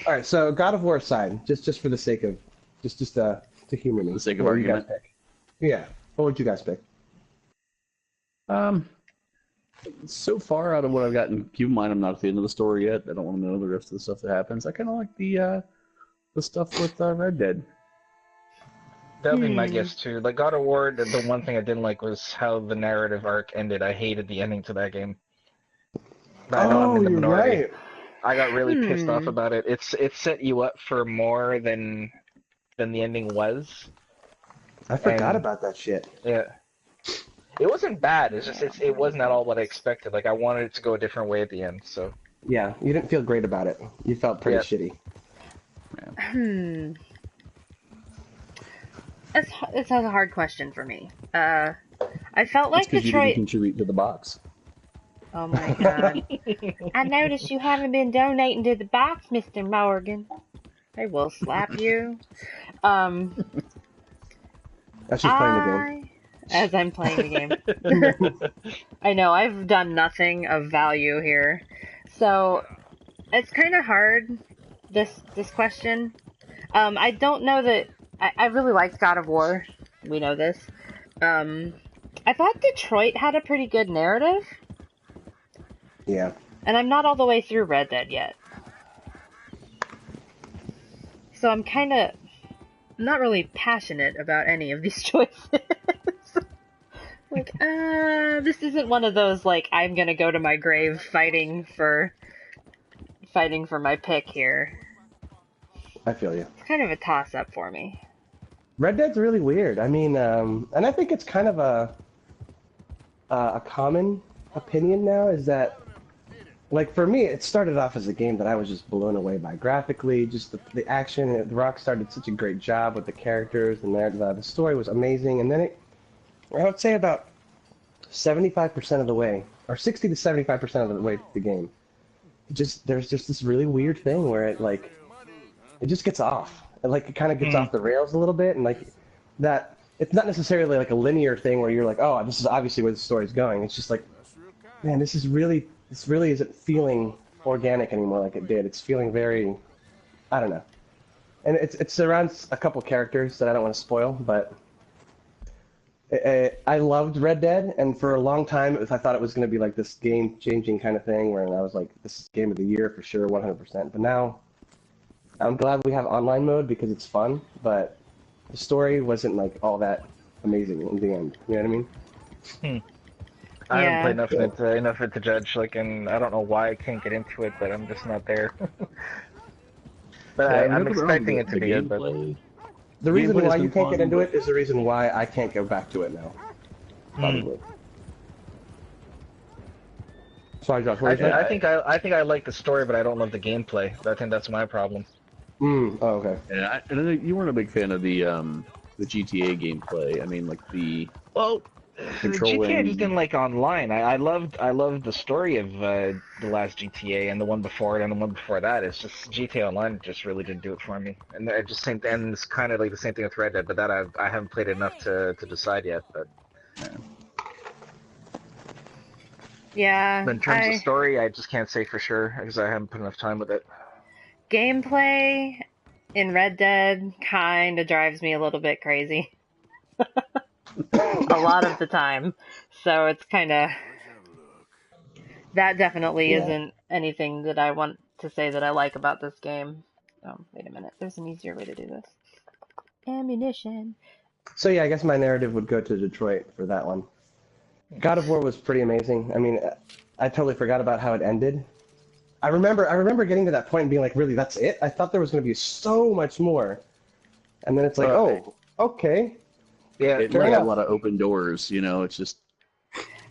All right, so God of War aside, just for the sake of, just to humor me. For the sake of what would you argument. guys pick? Yeah. What would you guys pick? So far out of what I've gotten, keep in mind I'm not at the end of the story yet. I don't want to know the rest of the stuff that happens. I kind of like the stuff with Red Dead. That would be my guess too. Like God of War, the one thing I didn't like was how the narrative arc ended. I hated the ending to that game. I know I'm in the minority. Right. I got really pissed off about it. It set you up for more than the ending was. I forgot about that shit. Yeah. It wasn't bad. It's just it wasn't at all what I expected. Like I wanted it to go a different way at the end. So. Yeah, you didn't feel great about it. You felt pretty shitty. Yeah. It's a hard question for me. I felt like Detroit. You didn't contribute to the box. Oh my god! I noticed you haven't been donating to the box, Mr. Morgan. I will slap you. As she's playing the game. As I'm playing the game. I know I've done nothing of value here, so it's kind of hard. This question. I don't know that. I really liked God of War. We know this. I thought Detroit had a pretty good narrative. Yeah. And I'm not all the way through Red Dead yet. So I'm kind of not really passionate about any of these choices. Like, this isn't one of those, like, I'm gonna go to my grave fighting for my pick here. I feel you. It's kind of a toss-up for me. Red Dead's really weird. I mean, and I think it's kind of a common opinion now is that, like, for me, it started off as a game that I was just blown away by graphically, just the action. The Rockstar did such a great job with the characters, and the story was amazing. And then I would say about 75% of the way, or 60 to 75% of the way to the game, there's just this really weird thing where it just gets off. It kind of gets off the rails a little bit, and like that. It's not necessarily like a linear thing where you're like, oh, this is obviously where the story's going. It's just like, man, this really isn't feeling organic anymore like it did. It's feeling very, I don't know. And it surrounds a couple characters that I don't want to spoil, but I loved Red Dead, and for a long time I thought it was going to be like this game-changing kind of thing where I was like, this is game of the year for sure, 100%. But now I'm glad we have online mode because it's fun, but the story wasn't like all that amazing in the end. You know what I mean? I haven't played enough of it to judge. Like, and I don't know why I can't get into it, but I'm just not there. But I'm expecting it to be good. But the reason why you can't get into it is the reason why I can't go back to it now. Probably. Sorry, Josh. What I think I like the story, but I don't love the gameplay. I think that's my problem. Oh, okay. Yeah, and you weren't a big fan of the the GTA gameplay. I mean, like the GTA I just controlling. didn't like online. I loved the story of the last GTA and the one before it and the one before that. It's just GTA Online just really didn't do it for me. And it just same and it's kind of like the same thing with Red Dead, but that I haven't played enough to decide yet. But Yeah, in terms of story, I just can't say for sure because I haven't put enough time with it. gameplay in Red Dead kind of drives me a little bit crazy. A lot of the time. So it's kind of... That definitely isn't anything that I want to say that I like about this game. Oh, wait a minute. There's an easier way to do this. Ammunition. So yeah, I guess my narrative would go to Detroit for that one. God of War was pretty amazing. I mean, I totally forgot about how it ended. I remember getting to that point and being like, really, that's it? I thought there was going to be so much more. And then it's like, oh, okay. Yeah, it had a lot of open doors, you know, it's just...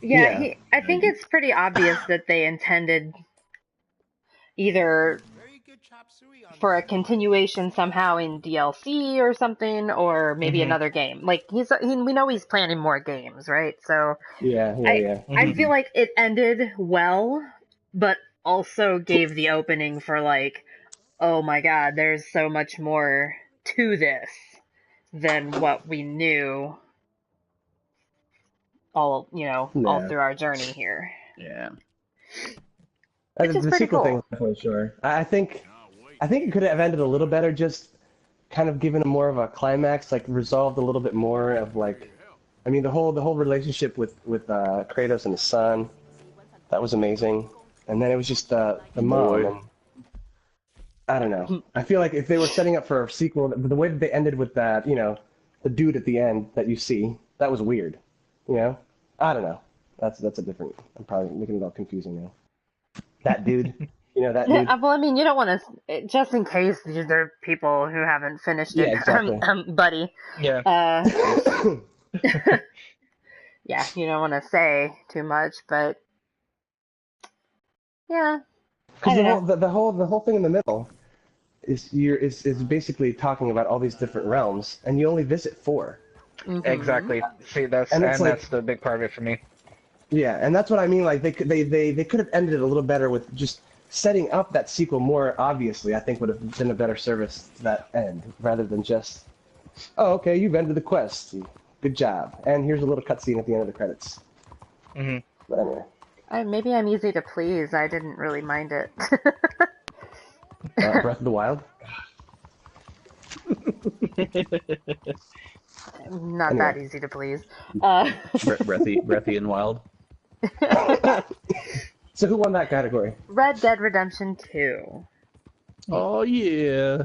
Yeah, I think it's pretty obvious that they intended either for a continuation somehow in DLC or something, or maybe another game. Like, we know he's planning more games, right? So I feel like it ended well, but also gave the opening for like, oh my god, there's so much more to this than what we knew all through our journey here. Yeah. Which is the pretty sequel cool. thing, definitely sure. I think it could have ended a little better, just kind of given a more of a climax, like resolved a little bit more of like, I mean, the whole relationship with Kratos and his son, that was amazing. And then it was just the mom. And, I don't know. I feel like if they were setting up for a sequel, the way that they ended with that, you know, the dude at the end that you see, that was weird. You know? I don't know. That's a different... I'm probably making it all confusing now. That dude. You know, that dude. Well, I mean, you don't want to... Just in case there are people who haven't finished it. Yeah, exactly. Buddy. Yeah. Yeah, you don't want to say too much, but... Yeah. Because the whole thing in the middle is basically talking about all these different realms, and you only visit 4. Mm-hmm. Exactly. See, that's the big part of it for me. Yeah, and that's what I mean. Like they could have ended it a little better with just setting up that sequel more obviously. I think would have been a better service to that end rather than just, oh, okay, you've ended the quest. Good job. And here's a little cutscene at the end of the credits. Mm-hmm. But anyway. Maybe I'm easy to please. I didn't really mind it. Breath of the Wild? Not that easy to please. Breathy and wild. So who won that category? Red Dead Redemption 2. Oh yeah.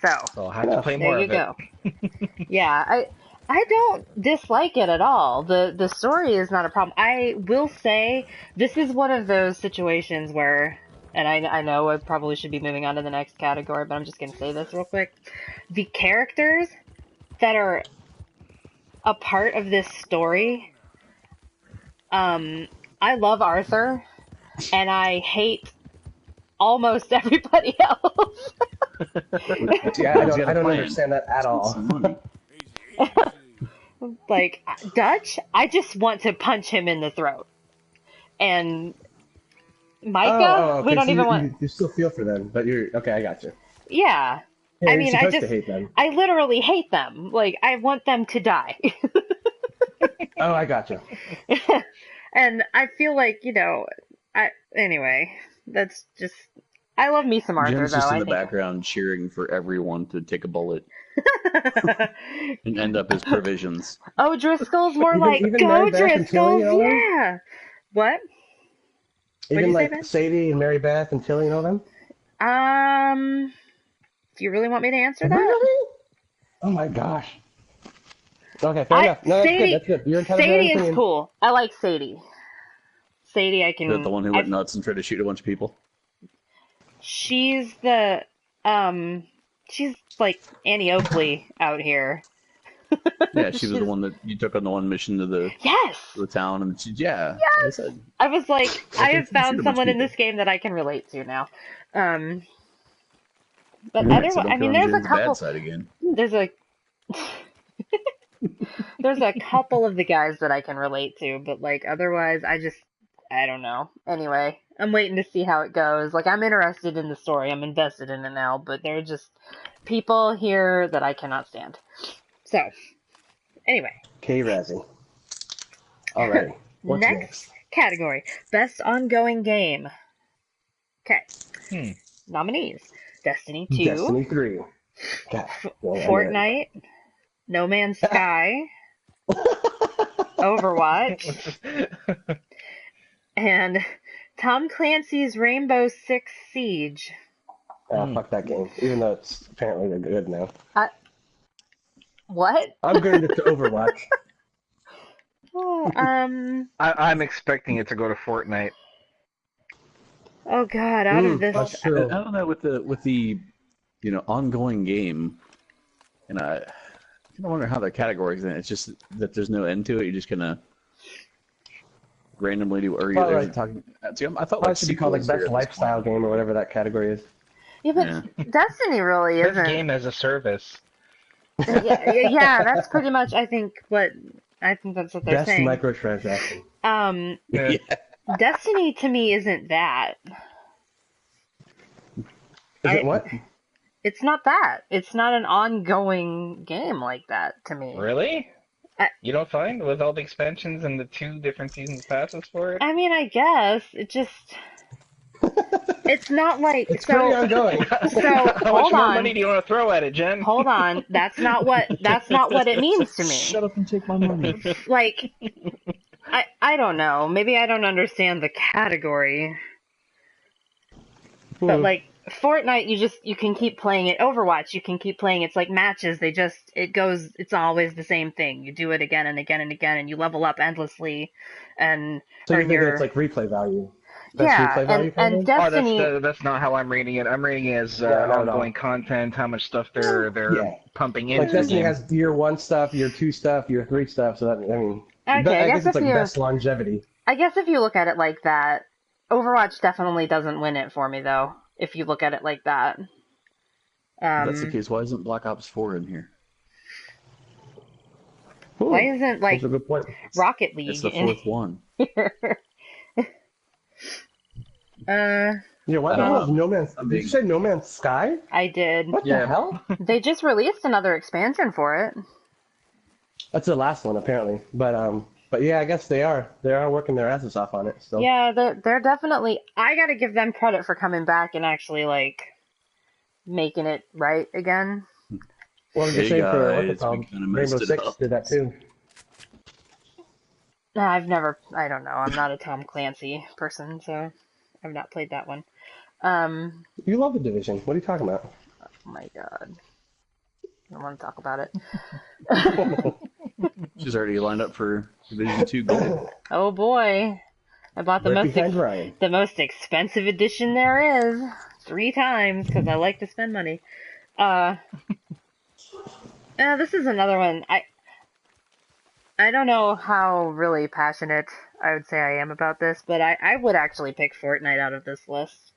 So I'll have to play more of it. There you go. Yeah, I don't dislike it at all. The story is not a problem. I will say this is one of those situations where, and I know I probably should be moving on to the next category, but I'm just going to say this real quick. The characters that are a part of this story, I love Arthur, and I hate almost everybody else. Yeah, I don't understand that at all. Like, Dutch, I just want to punch him in the throat. And Micah, we don't even want... You still feel for them, but you're... Okay, I got you. Yeah. Yeah, I mean, you're supposed to hate them. I literally hate them. Like, I want them to die. Oh, I got you. And I feel like, anyway, that's just... I love me some Arthur, Jim's though. just in the background cheering for everyone to take a bullet and end up as provisions. Oh, Driscoll's more like, go Driscoll's, yeah. What? Even like Sadie and Mary Beth and Tilly and all them? Do you really want me to answer that? Really? Oh my gosh. Okay, fair enough. No, that's good. You're Sadie is cool. I like Sadie. Sadie, I can... Is that the one who went nuts and tried to shoot a bunch of people? She's the, she's like Annie Oakley out here. Yeah, she was the one that you took on the one mission to the town, and she, Yes! I was like, I have found someone in this game that I can relate to now. But there's a couple. Bad side again. There's a There's a couple of the guys that I can relate to, but like otherwise, I don't know. Anyway, I'm waiting to see how it goes. Like I'm interested in the story, I'm invested in it now, but there are just people here that I cannot stand. So, anyway. K-Razzie. Alrighty. What's next? Category: Best Ongoing Game. Okay. Nominees: Destiny 2, Destiny 3, Fortnite, No Man's Sky, Overwatch, and Tom Clancy's Rainbow Six Siege. Fuck that game, even though it's apparently they're good now. What? I'm going to Overwatch. Oh, I'm expecting it to go to Fortnite. Oh God! Out of this, I don't know with the ongoing game, and I wonder how their categories. And it's just that there's no end to it. You're just gonna randomly do. Or you're talking. I thought it should be called like best lifestyle game or whatever that category is. Yeah, but Destiny really isn't. Best game as a service. Yeah, that's pretty much. I think that's what they're saying. Best microtransaction. Yeah. Destiny to me isn't that. Is it what? It's not that. It's not an ongoing game like that to me. Really? You don't find with all the expansions and the 2 different seasons passes for it? I mean, I guess it just. It's not like it's pretty ongoing. So how much more money do you want to throw at it, Jen? Hold on, that's not what it means to me. Shut up and take my money. Like, I don't know. Maybe I don't understand the category. But like Fortnite, you can keep playing it. Overwatch, you can keep playing. It's like matches. It's always the same thing. You do it again and again and again, and you level up endlessly. And so you think it's like replay value? And Destiny. That's not how I'm reading it. I'm reading it as ongoing content, how much stuff they're pumping into. Like Destiny has year 1 stuff, year 2 stuff, year 3 stuff. So that I guess it's like best longevity. I guess if you look at it like that, Overwatch definitely doesn't win it for me, though. If you look at it like that. If that's the case, why isn't Black Ops 4 in here? Why isn't that's a good point. Rocket League? It's the 4th one. Why the hell is No Man's? Did you say No Man's Sky? I did. What the hell? They just released another expansion for it. That's the last one, apparently. But yeah, I guess they are working their asses off on it still. Yeah, they're definitely. I gotta give them credit for coming back and actually like making it right again. Well, the same for what's it called? Rainbow Six did that too. I don't know. I'm not a Tom Clancy person, so I've not played that one. You love The Division. What are you talking about? Oh my God. I don't want to talk about it. She's already lined up for Division 2 Gold. Oh boy. I bought the most expensive edition there is 3 times because I like to spend money. This is another one. I don't know how really passionate I would say I am about this, but I would actually pick Fortnite out of this list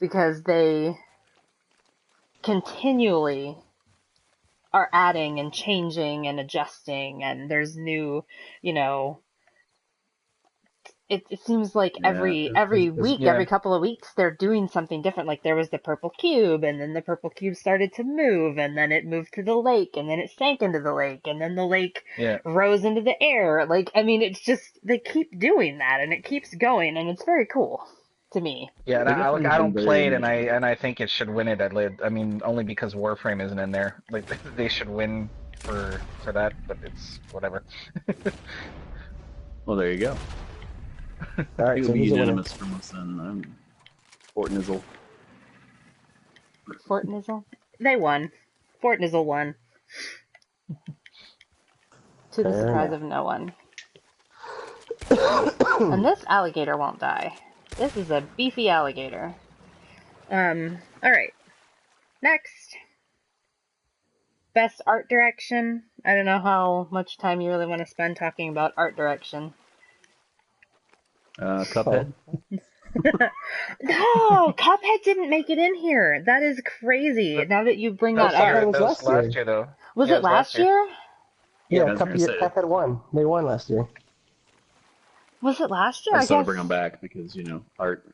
because they continually are adding and changing and adjusting, and there's new, it seems like every week, every couple of weeks, they're doing something different. Like there was the purple cube, and then the purple cube started to move, and then it moved to the lake, and then it sank into the lake, and then the lake rose into the air. Like, I mean, it's just, they keep doing that, and it keeps going, and it's very cool to me. Yeah, and I don't play it, and I think it should win it. I mean, only because Warframe isn't in there. Like, they should win for that, but it's whatever. Well, there you go. All right, it will be unanimous from us then. Fortnizzle. Fortnizzle? They won. Fortnizzle won. To the surprise of no one. And this alligator won't die. This is a beefy alligator. Alright. Next. Best art direction. I don't know how much time you really want to spend talking about art direction. Cuphead. No, Cuphead didn't make it in here. That is crazy. Now that you bring that up. That was last year, though. Was it last year? Yeah, I was gonna say, Cuphead won. They won last year. Was it last year? I I just thought to guess. bring them back because art.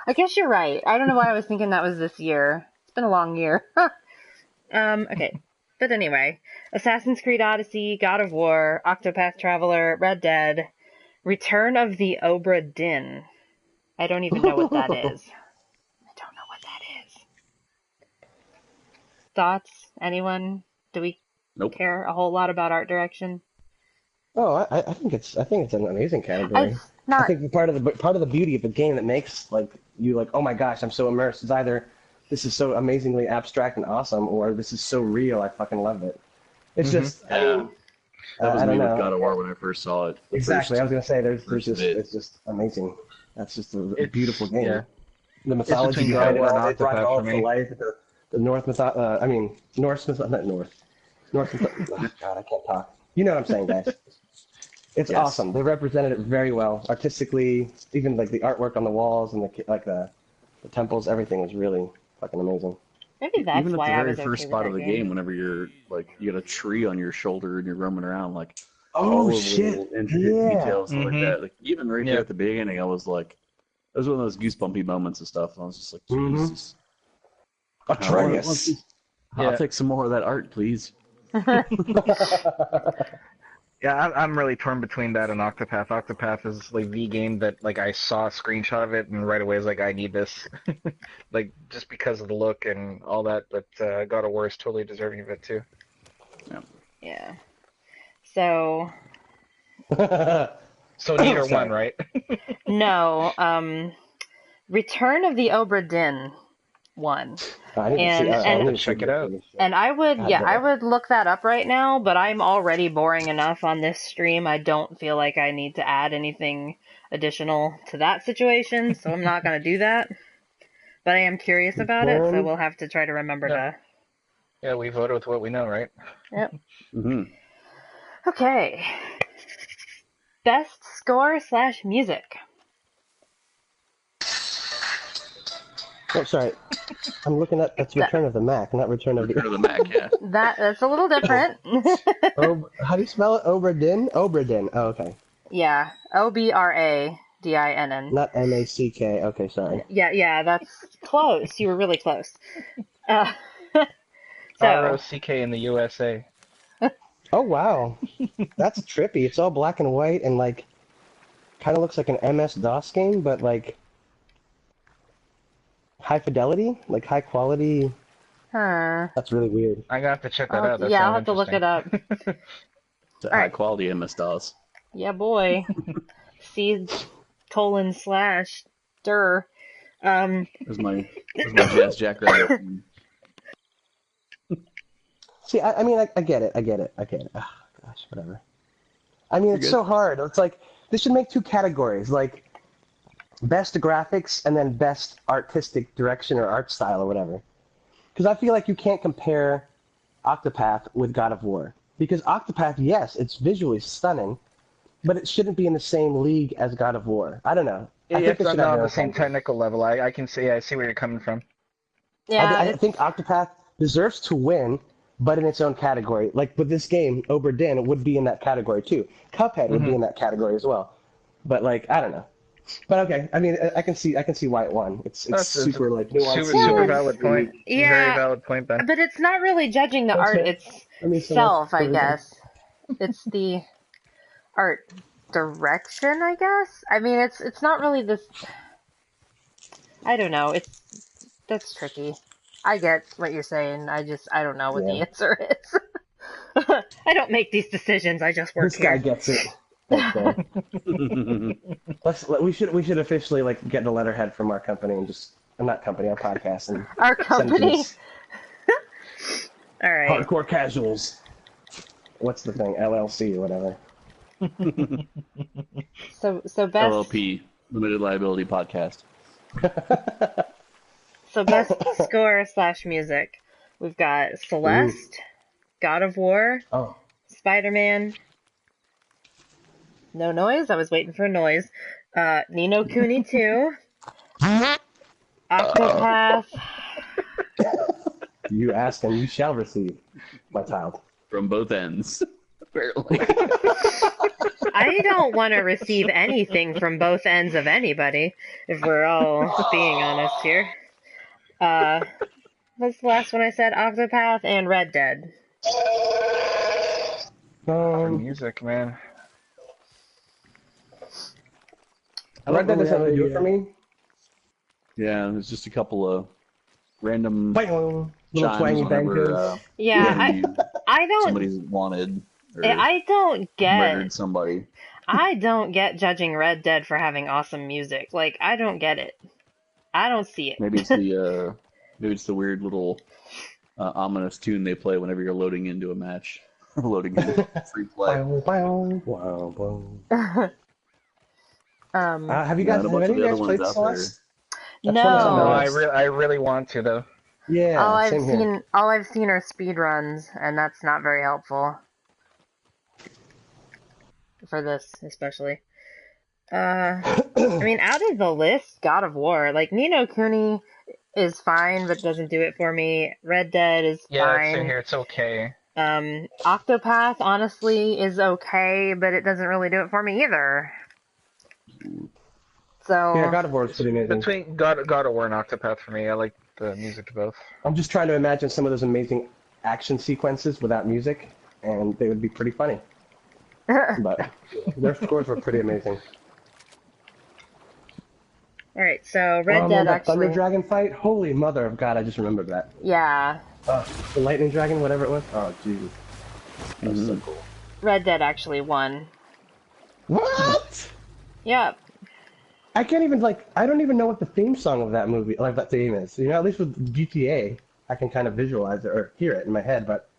I guess you're right. I don't know why I was thinking that was this year. It's been a long year. Okay. But anyway, Assassin's Creed Odyssey, God of War, Octopath Traveler, Red Dead, Return of the Obra Dinn. I don't even know what that is. I don't know what that is. Thoughts? Anyone? Do we Nope. care a whole lot about art direction? Oh, I think it's an amazing category. I think part of the beauty of the game that makes you oh my gosh, I'm so immersed is either this is so amazingly abstract and awesome, or this is so real, I fucking love it. It's just I mean, that was I me don't with know. God of War when I first saw it. Exactly, I was gonna say it's just amazing. That's just a beautiful game. Yeah. The mythology behind it all, they brought it all to life. The Norse God, I can't talk. You know what I'm saying, guys. It's awesome. They represented it very well, artistically. Even like the artwork on the walls and the temples, everything was really fucking amazing. Maybe that's even why at the I very was okay first with spot that of the game, whenever you're you got a tree on your shoulder and you're roaming around Oh all shit! of the intricate details like that. Even right there Yeah. at the beginning, I was like, it was one of those goosebumpy moments and stuff. And I was just like, Jesus. Atreus. I'll take some more of that art, please. Yeah, I'm really torn between that and Octopath. Octopath is like the game that I saw a screenshot of it and right away was like, I need this, just because of the look and all that. But God of War is totally deserving of it too. Yeah. So. So neither one, right? No. Return of the Obra Dinn won. I need to check it out. And I would look that up right now, but I'm already boring enough on this stream. I don't feel like I need to add anything additional to that situation, so I'm not going to do that. But I am curious about it, so we'll have to try to remember to... Yeah, we voted with what we know, right? Yep. Mm-hmm. Okay. Best score / music. Oh, sorry. I'm looking at that's Return of the Mac, not Return of the Mac. Yeah. That's a little different. How do you spell it? Obra Dinn? Obra Dinn. Oh, okay. Yeah. OBRADINN. Not MACK. Okay, sorry. Yeah, that's close. You were really close. So ROCK in the USA. Oh wow, that's trippy. It's all black and white and kind of looks like an MS-DOS game, but high fidelity, high quality. Huh. That's really weird. I'm gonna have to check that out. That I'll have to look it up. It's a high quality MS-DOS. Yeah, boy. C:/. Dir. There's my Jazz Jackrabbit. See, I mean, I get it. Oh, gosh, whatever. I mean, it's so hard. It's they should make 2 categories, best graphics and then best artistic direction or art style or whatever. Because I feel like you can't compare Octopath with God of War. Because Octopath, yes, it's visually stunning, but it shouldn't be in the same league as God of War. I don't know. I think it's not on the same technical level. I can see. I see where you're coming from. Yeah, I think Octopath deserves to win, but in its own category. Like with this game, Obra Dinn would be in that category too. Cuphead would be in that category as well. But I don't know. But okay, I mean, I can see why it won. It's super nuanced. Super valid point. Yeah, very valid point, Ben. But it's not really judging the art itself, I guess. It's the art direction, I guess. I mean, it's not really this. I don't know. That's tricky. I get what you're saying. I don't know what the answer is. I don't make these decisions. I just work here. This guy gets it. We should officially get the letterhead from our company and not company, our podcast and our company. All right. Hardcore Casuals. What's the thing? LLC or whatever. So best LLP, Limited Liability Podcast. So best score / music. We've got Celeste, God of War, Spider-Man. No noise. I was waiting for a noise. Ni no Kuni 2. Octopath. You ask and you shall receive, my child. From both ends. Apparently. I don't want to receive anything from both ends of anybody, if we're all being honest here. What's the last one I said? Octopath and Red Dead. For music, man. Red Dead doesn't really do it for me. Yeah, there's just a couple of random Little chimes twangy whenever bangers. Yeah, I don't. somebody's wanted or I don't get. murdered somebody. I don't get judging Red Dead for having awesome music. Like, I don't get it. I don't see it. Maybe it's the weird little ominous tune they play whenever you're loading into a match, loading into free play. Have you guys played Celeste? No. I really want to though. Yeah, all I've same here. seen are speed runs, and that's not very helpful for this, especially. I mean, out of the list, God of War, like Ni no Kuni is fine, but doesn't do it for me. Red Dead is Yeah, fine. same here. It's okay. Octopath honestly is okay, but it doesn't really do it for me either. So Yeah, God of War is pretty amazing. Between God of War and Octopath for me, I like the music of both. I'm just trying to imagine some of those amazing action sequences without music, and they would be pretty funny. But their scores were pretty amazing. All right, so Red Dead that actually. Thunder Dragon fight? Holy mother of God! I just remembered that. Yeah. The Lightning Dragon, whatever it was. Oh, Jesus. That was so cool. Red Dead actually won. What? Yep. I can't even I don't even know what the theme song of that movie, like that theme is. You know, at least with GTA, I can kind of visualize it or hear it in my head. But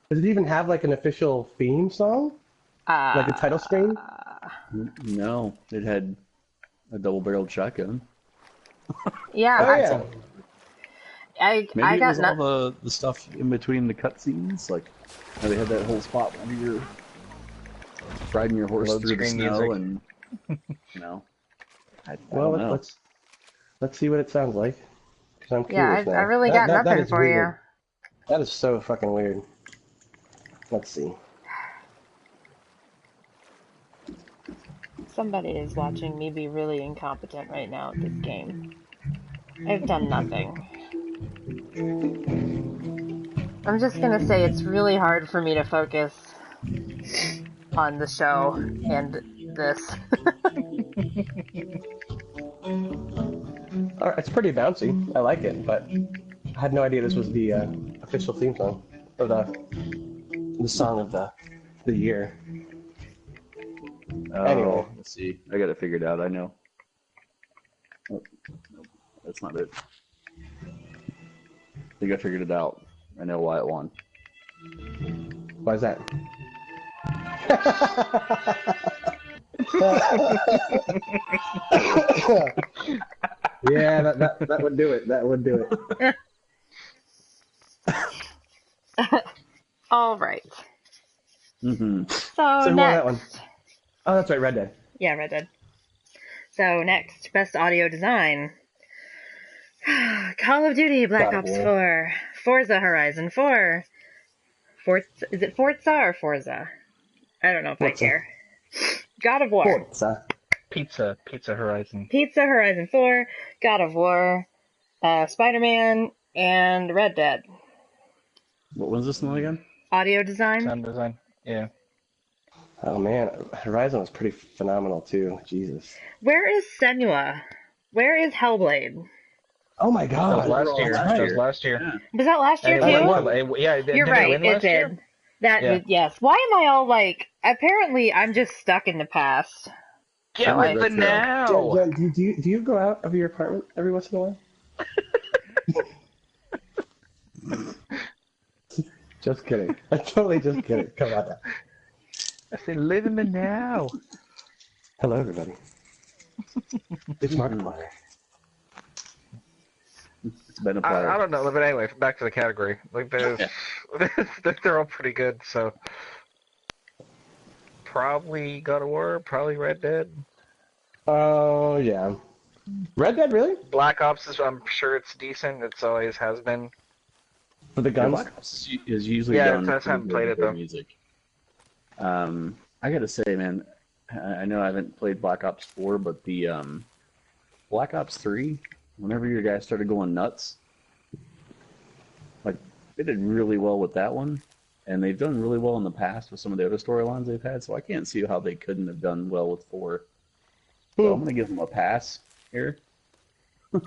does it even have like an official theme song, like a title screen? No, it had a double-barreled shotgun. Yeah. Maybe I it got was all the stuff in between the cutscenes, like how they had that whole spot where you're riding your horse through the snow and you know. I don't know. Let's see what it sounds like. 'Cause I'm curious now. I really got nothing for weird. you. That is so fucking weird. Let's see. Somebody is watching me be really incompetent right now at this game. I've done nothing. I'm just gonna say it's really hard for me to focus on the show and this. Alright, it's pretty bouncy. I like it, but I had no idea this was the official theme song, or the song of the year. Anyway, let's see. I got it figured out. I know. Oh, nope, that's not it. I think I figured it out. I know why it won. Why is that? Yeah, that would do it. That would do it. All right. Mm-hmm. So who won next. that one? Oh, that's right, Red Dead. Yeah, Red Dead. So next, best audio design. Call of Duty, Black Ops 4, Forza Horizon 4. Is it Forza or Forza? I don't know if I care. God of War. Forza. Pizza Horizon. Pizza Horizon 4, God of War, Spider-Man, and Red Dead. What was this one again? Audio design. Sound design. Yeah. Oh man, Horizon was pretty phenomenal too. Jesus. Where is Senua? Where is Hellblade? Oh my God. That was last year. Yeah. Was that last year too? You're right, it did. Yes. Why am I all like? Apparently, I'm just stuck in the past. Get with it now. Jen, do you go out of your apartment every once in a while? Just kidding. I'm totally just kidding. Come on now. I said, live in the now. Hello, everybody. It's Markiplier. It's been a player. I don't know, but anyway, back to the category. Like, they're all pretty good. So probably God of War, probably Red Dead. Oh yeah, Red Dead really? Black Ops I'm sure it's decent. It's always has been. For the guns? Black Ops is usually done. I haven't played it though. Music. I gotta say, man, I know I haven't played Black Ops 4, but the Black Ops 3, whenever your guys started going nuts, like they did really well with that one, and they've done really well in the past with some of the other storylines they've had. So I can't see how they couldn't have done well with 4. So I'm gonna give them a pass here. I'm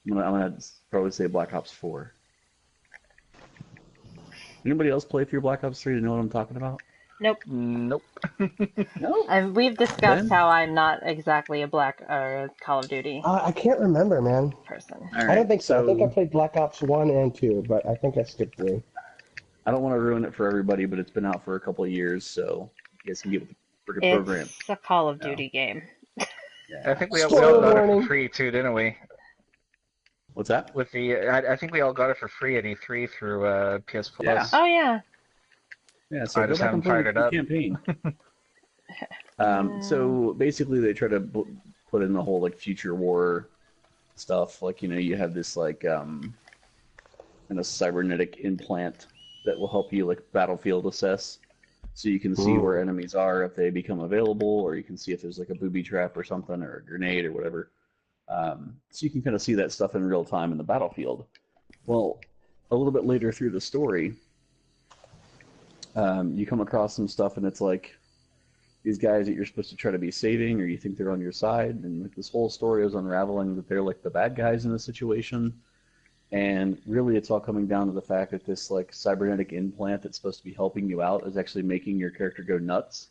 gonna probably say Black Ops 4. Anybody else play through Black Ops 3 to know what I'm talking about? Nope. Nope. No. We've discussed Ben? how I'm not exactly a Call of Duty I can't remember, man. person. All right, I don't think so. I think I played Black Ops 1 and 2, but I think I skipped 3. I don't want to ruin it for everybody, but it's been out for a couple of years, so you guys can get with the freaking program. It's a Call of Duty game. Yeah. I think we all Spoiler got it warning. for free too, didn't we? What's that? With the, I think we all got it for free at E3 through PS Plus. Yeah. Oh yeah. Yeah, so I go just back and haven't play fired the it up. campaign. So basically, they try to put in the whole like future war stuff. Like you have this like kind of cybernetic implant that will help you like battlefield assess, so you can see where enemies are if they become available, or you can see if there's like a booby trap or something or a grenade or whatever. So you can kind of see that stuff in real time in the battlefield. Well, a little bit later through the story, you come across some stuff, and it's like these guys that you're supposed to try to be saving, or you think they're on your side, and like this whole story is unraveling that they're like the bad guys in the situation. And really, it's all coming down to the fact that this like cybernetic implant that's supposed to be helping you out is actually making your character go nuts.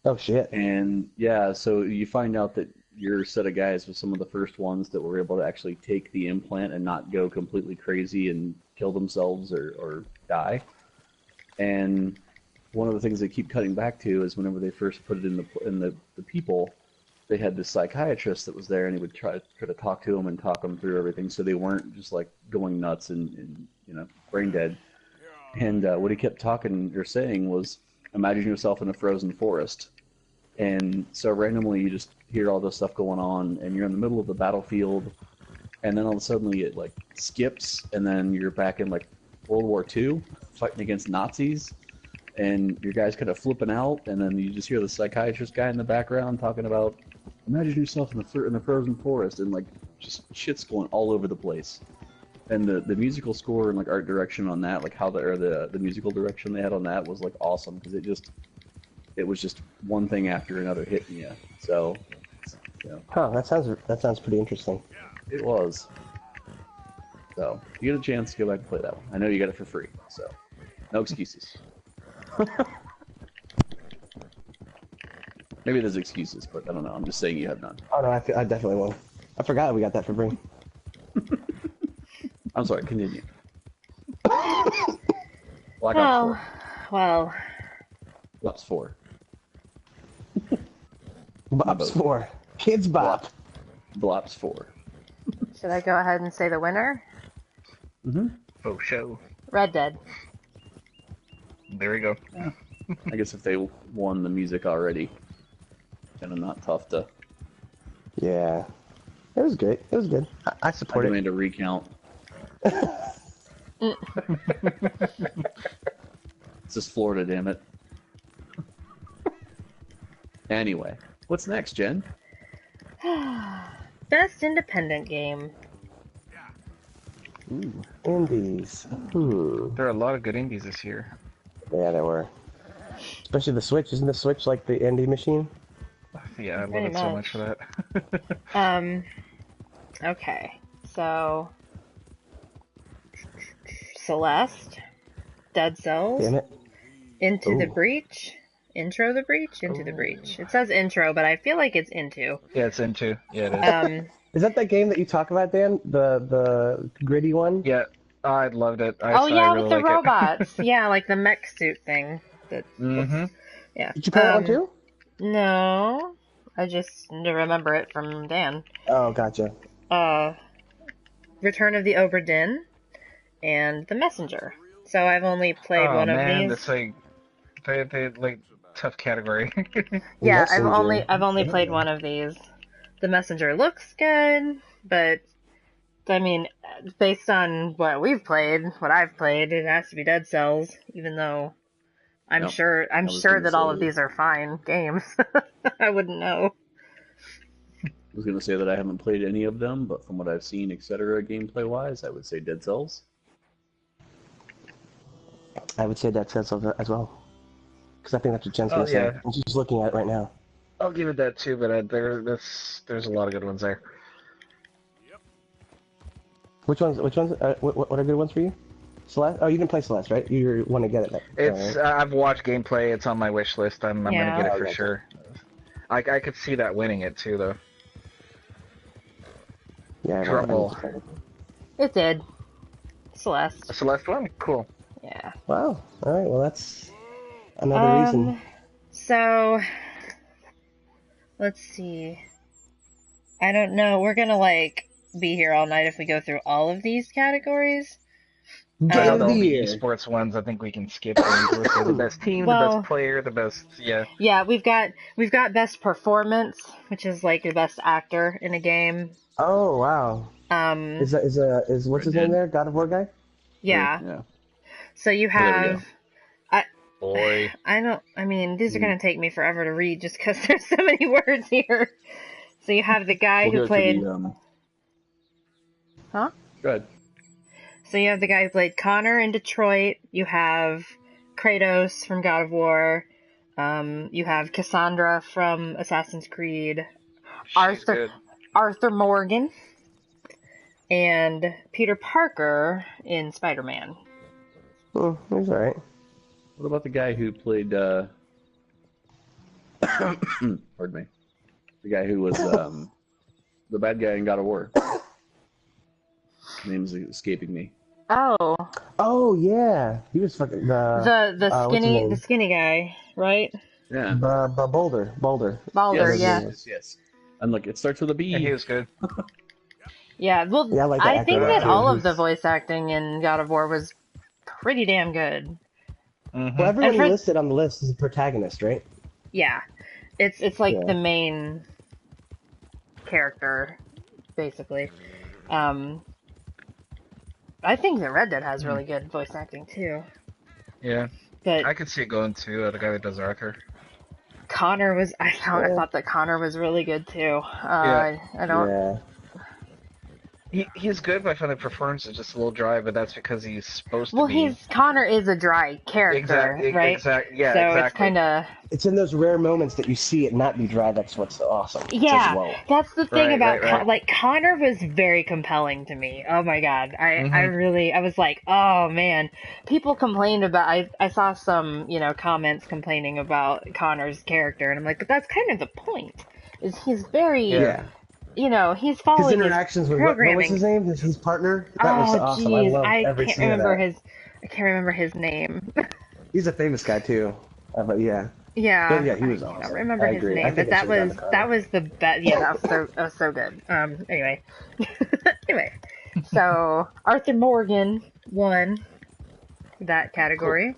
Oh, shit. And yeah, so you find out that your set of guys was some of the first ones that were able to actually take the implant and not go completely crazy and kill themselves or die. And one of the things they keep cutting back to is whenever they first put it in the people, they had this psychiatrist that was there, and he would try to talk to them and talk them through everything, so they weren't just like going nuts and brain dead. And what he kept talking or saying was, imagine yourself in a frozen forest. And so randomly you just hear all this stuff going on, and you're in the middle of the battlefield, and then all of a sudden it like skips, and then you're back in like World War II fighting against Nazis, and your guy's kind of flipping out, and then you just hear the psychiatrist guy in the background talking about, imagine yourself in the frozen forest, and like just shit's going all over the place. And the musical score and like art direction on that, like how the musical direction they had on that was like awesome, because it was just one thing after another hitting you. So, Huh, that sounds pretty interesting. it was. So, if you get a chance, go back and play that one. I know you got it for free, so no excuses. Maybe there's excuses, but I don't know. I'm just saying you have none. Oh, no, I definitely will. I forgot we got that for free. I'm sorry, continue. Black Ops 4. Well. Black Ops 4. Bop's 4. Kids Bop. Black Ops 4. Should I go ahead and say the winner? Mm-hmm. Oh, show. Red Dead. There we go. Yeah. I guess if they won the music already, kind of not tough to. Yeah. It was great. It was good. I support I it. demand a recount. It's just Florida, damn it. Anyway, what's next, Jen? Best independent game. Ooh, indies. There are a lot of good indies this year. Yeah, there were. Especially the Switch. Isn't the Switch like the indie machine? Yeah, I love Pretty it so much. much for that. Okay. So Celeste, Dead Cells, Damn it. Into the Ooh. Breach, Intro the Breach, Into the Breach. It says intro, but I feel like it's into. Yeah, it's into. Yeah, it is. Is that game that you talk about, Dan? The gritty one? Yeah, I loved it. I Oh yeah, really with the like robots. Yeah, like the mech suit thing. Mm-hmm. Yeah. Did you play that one too? No, I just remember it from Dan. Oh, gotcha. Return of the Obra Dinn and The Messenger. So I've only played one of these. That's like they like tough category. Yeah, Messenger. I've only played one of these. The Messenger looks good, but I mean, based on what I've played, it has to be Dead Cells, even though I'm sure that all of these are fine games. I wouldn't know. I was going to say that I haven't played any of them, but from what I've seen, etc., gameplay-wise, I would say Dead Cells. I would say Dead Cells as well. Because I think that's what Jen's going to say. And she's looking at it right now. I'll give it that too, but there's a lot of good ones there. Which ones? What are good ones for you? Celeste? Oh, you didn't play Celeste, right? You want to get it. It's I've watched gameplay. It's on my wish list. I'm gonna get it for sure. I could see that winning it too, though. Yeah. Trouble. It did. Celeste. A Celeste one? Cool. Yeah. Wow. All right. Well, that's another reason. So, let's see. I don't know. We're gonna be here all night if we go through all of these categories. The esports ones, I think we can skip them. The best team, the best player, the best, Yeah, we've got best performance, which is like the best actor in a game. Oh wow. Is what's his name there? God of War guy? Yeah. So you have. Boy. I mean, these are gonna take me forever to read just because there's so many words here. So you have the guy who played. Huh? Go ahead. So you have the guy who played Connor in Detroit. You have Kratos from God of War. You have Cassandra from Assassin's Creed. Arthur Morgan. And Peter Parker in Spider-Man. Oh, he's alright. What about the guy who played, pardon me. The guy who was, the bad guy in God of War. His name's escaping me. Oh yeah, he was fucking the skinny guy, right? Yeah. Boulder. Yes. And look, it starts with a B. Yeah, he was good. Yeah, well, yeah, I think that all of the voice acting in God of War was pretty damn good. Mm-hmm. Well, everyone you listed on the list is a protagonist, right? Yeah, it's like the main character, basically. I think that Red Dead has really good voice acting too. Yeah, but I could see it going to the guy that does Arthur. Connor was. I thought that Connor was really good too. I don't. Yeah. He's good, but I find the performance is just a little dry, but that's because he's supposed to be. Well, Connor is a dry character, right? Exactly. It's kind of. It's in those rare moments that you see it not be dry. That's what's so awesome. Yeah, that's the thing about like Connor was very compelling to me. Oh my god, I was like, oh man. People complained about. I saw some comments complaining about Connor's character, and I'm like, but that's kind of the point. Is he's very. He's following his interactions with what was his name? His partner. That was awesome. Geez. I can't remember his. I can't remember his name. He's a famous guy too. But yeah. Yeah. But yeah, he was awesome. I don't remember his name, but that was the best. Yeah, that was so good. Anyway. So Arthur Morgan won that category.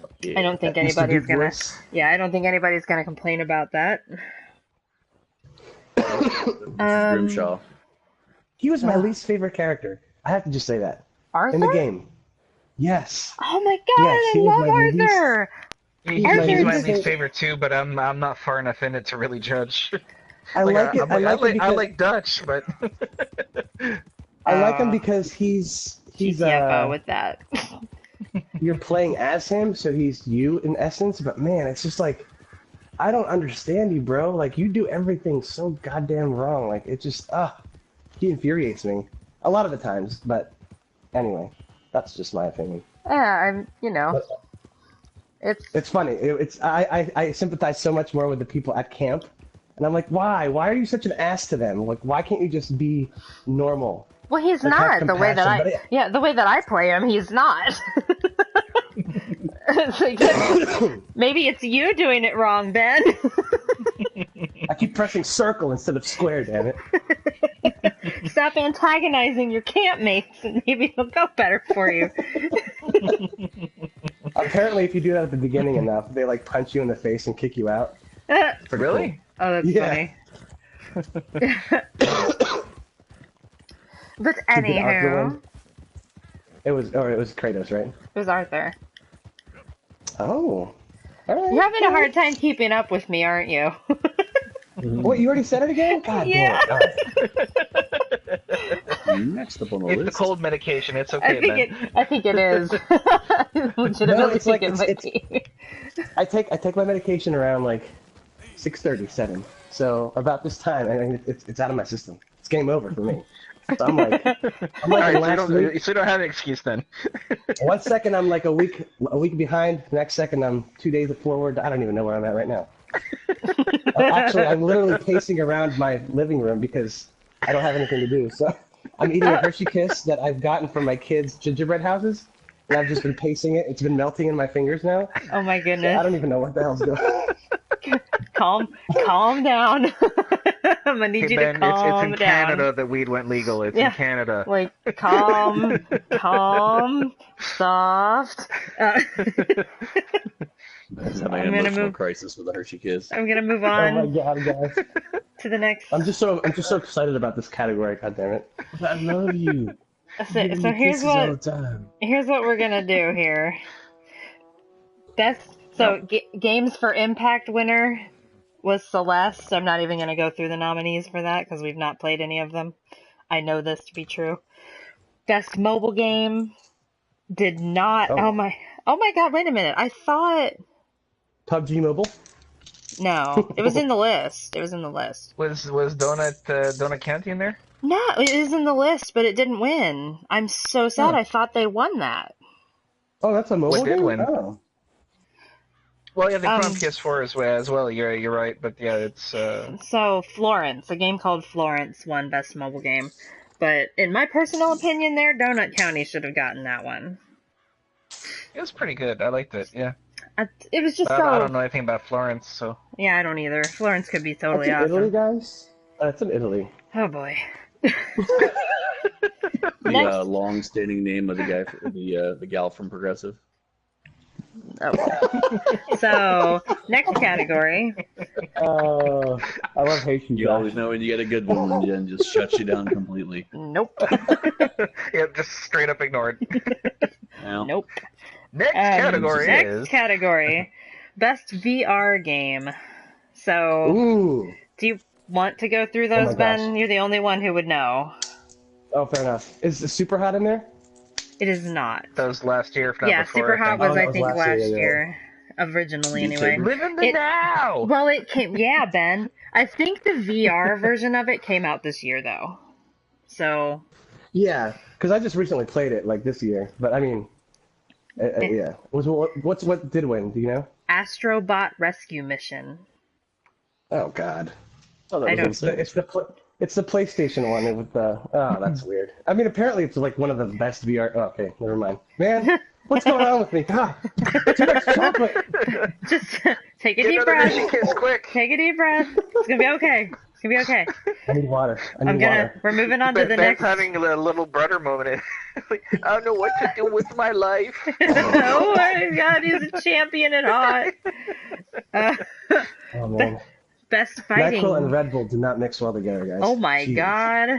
Cool. Yeah. I don't think anybody's gonna. Yeah, I don't think anybody's gonna complain about that. Grimshaw. He was my least favorite character. I have to just say that. Arthur? In the game. Yes. Oh my god, I love Arthur! He's my least favorite too, but I'm not far enough in it to really judge. I like Dutch, but I like him because he's with that. You're playing as him, so he's you in essence, but man, it's just like I don't understand you, bro. Like, you do everything so goddamn wrong. Like, it just, he infuriates me. A lot of the times, but anyway, that's just my opinion. Yeah, it's funny. I sympathize so much more with the people at camp, and I'm like, why? Why are you such an ass to them? Like, why can't you just be normal? Well, he's not the way that the way that I play him, he's not. Maybe it's you doing it wrong, Ben. I keep pressing circle instead of square, damn it. Stop antagonizing your campmates and maybe it'll go better for you. Apparently, if you do that at the beginning enough, they punch you in the face and kick you out. Really? Cool. Oh, that's funny. But Did Arthur anywho, win? It was Kratos, right? it was Arthur. Oh, all right. You're having a hard time keeping up with me, aren't you? What, you already said it again? God Yeah. damn it. All right. Next up on the It's the list. cold medication. It's okay, man. I think it is. I legitimately it's think like- it might be. I take my medication around like 6:37. So about this time, I mean, it's out of my system. It's game over for me. So I'm like All right, in last week. so you don't have an excuse then. 1 second I'm like a week behind. The next second I'm 2 days forward. I don't even know where I'm at right now. Actually, I'm literally pacing around my living room because I don't have anything to do. So I'm eating a Hershey Kiss that I've gotten from my kids' gingerbread houses, and I've just been pacing it. It's been melting in my fingers now. Oh my So goodness. I don't even know what the hell's going on. Calm down. I'm gonna need Hey, you Ben, to calm it's in down. Canada that weed went legal. It's Yeah. in Canada. Like calm, soft. Ben's having I'm an gonna emotional move- crisis with a Hershey Kiss. I'm gonna move Oh my on god, guys! to the next. I'm just so excited about this category. God damn it! I love you. So here's what we're gonna do here. Games for Impact winner was Celeste. I'm not even gonna go through the nominees for that because we've not played any of them. I know this to be true. Best mobile game did not. Oh. Oh my god! Wait a minute. I thought PUBG Mobile. no. It was in the list. Was Donut County in there? No, it is in the list, but it didn't win. I'm so sad. Oh. I thought they won that. Oh, that's a mobile What did game. win? Oh. Well, yeah, they put on PS4 as well. You're right, but yeah, it's. So Florence, a game called Florence, won best mobile game. But in my personal opinion, there, Donut County should have gotten that one. It was pretty good. I liked it. Yeah. It was just But so. I don't know anything about Florence, so. Yeah, I don't either. Florence could be totally That's in awesome. Italy, guys. It's in Italy. Oh boy. The long-standing name of the guy, the gal from Progressive. Oh. So next category. I love Haitian. You always know when you get a good one, and Jen just shuts you down completely. Nope. Yeah, just straight up ignored. Well, Nope. Next category Next is. category, best VR game. So, Ooh. do you want to go through Oh those, my Ben? gosh. You're the only one who would know. Oh, fair enough. Is the Super Hot in there? It is not. That was last year, if not Yeah, before. Super Hot was, that I was think, last last year, year. Originally, Beat anyway. Saber. Live in the now! Well, it came. Yeah, Ben. I think the VR version of it came out this year, though. So. Yeah, because I just recently played it like this year. But I mean, yeah. What did win? Do you know? Astrobot Rescue Mission. Oh God. oh, that I was don't- insane. It's the PlayStation one with the. Oh, that's weird. I mean, apparently it's like one of the best VR. Oh, okay, never mind. Man, what's going on with me? God, too much chocolate. Just take a Get deep another breath. Hershey Kiss, quick! Take a deep breath. It's gonna be okay. It's gonna be okay. I need water. I need water. We're moving on to the Ben's next. having a little brother moment. Like, I don't know what to do with my life. Oh my god, he's a champion at hot. Oh man. Best fighting. NyQuil and Red Bull do not mix well together, guys. Oh my Jeez. god.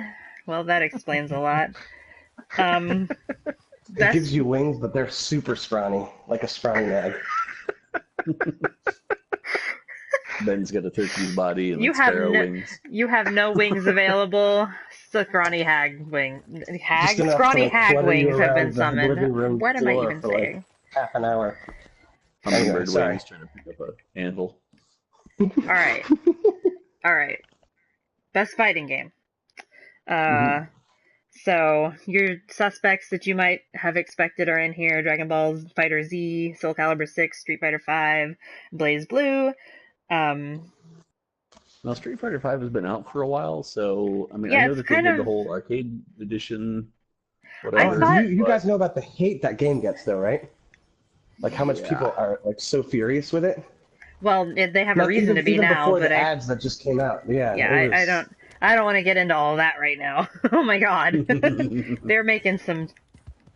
Well, that explains a lot. It Best, gives you wings, but they're super scrawny, like a scrawny nag. Ben's got a turkey's body and You like have sparrow no- wings. you have no wings available. Scrawny hag wing. Just enough Scrawny to, like, hag flutter you wings have been around the living summoned. room What am I floor even for, like, saying? half an hour. Hummingbird sorry. wings trying to pick up a anvil. Alright. Alright. Best fighting game. So, your suspects that you might have expected are in here: Dragon Ball Fighter Z, Soul Calibur 6, Street Fighter 5, Blaze Blue. Now, Street Fighter V has been out for a while, so I mean, Yeah, I know it's that they kind did of- the whole arcade edition. I Whatever. thought- You guys know about the hate that game gets, though, right? Like how much Yeah. people are like so furious with it. Well, they have a Like, reason to be even now, before but the ads that just came out. Yeah. yeah, it was- I don't want to get into all that right now. Oh my god. They're making some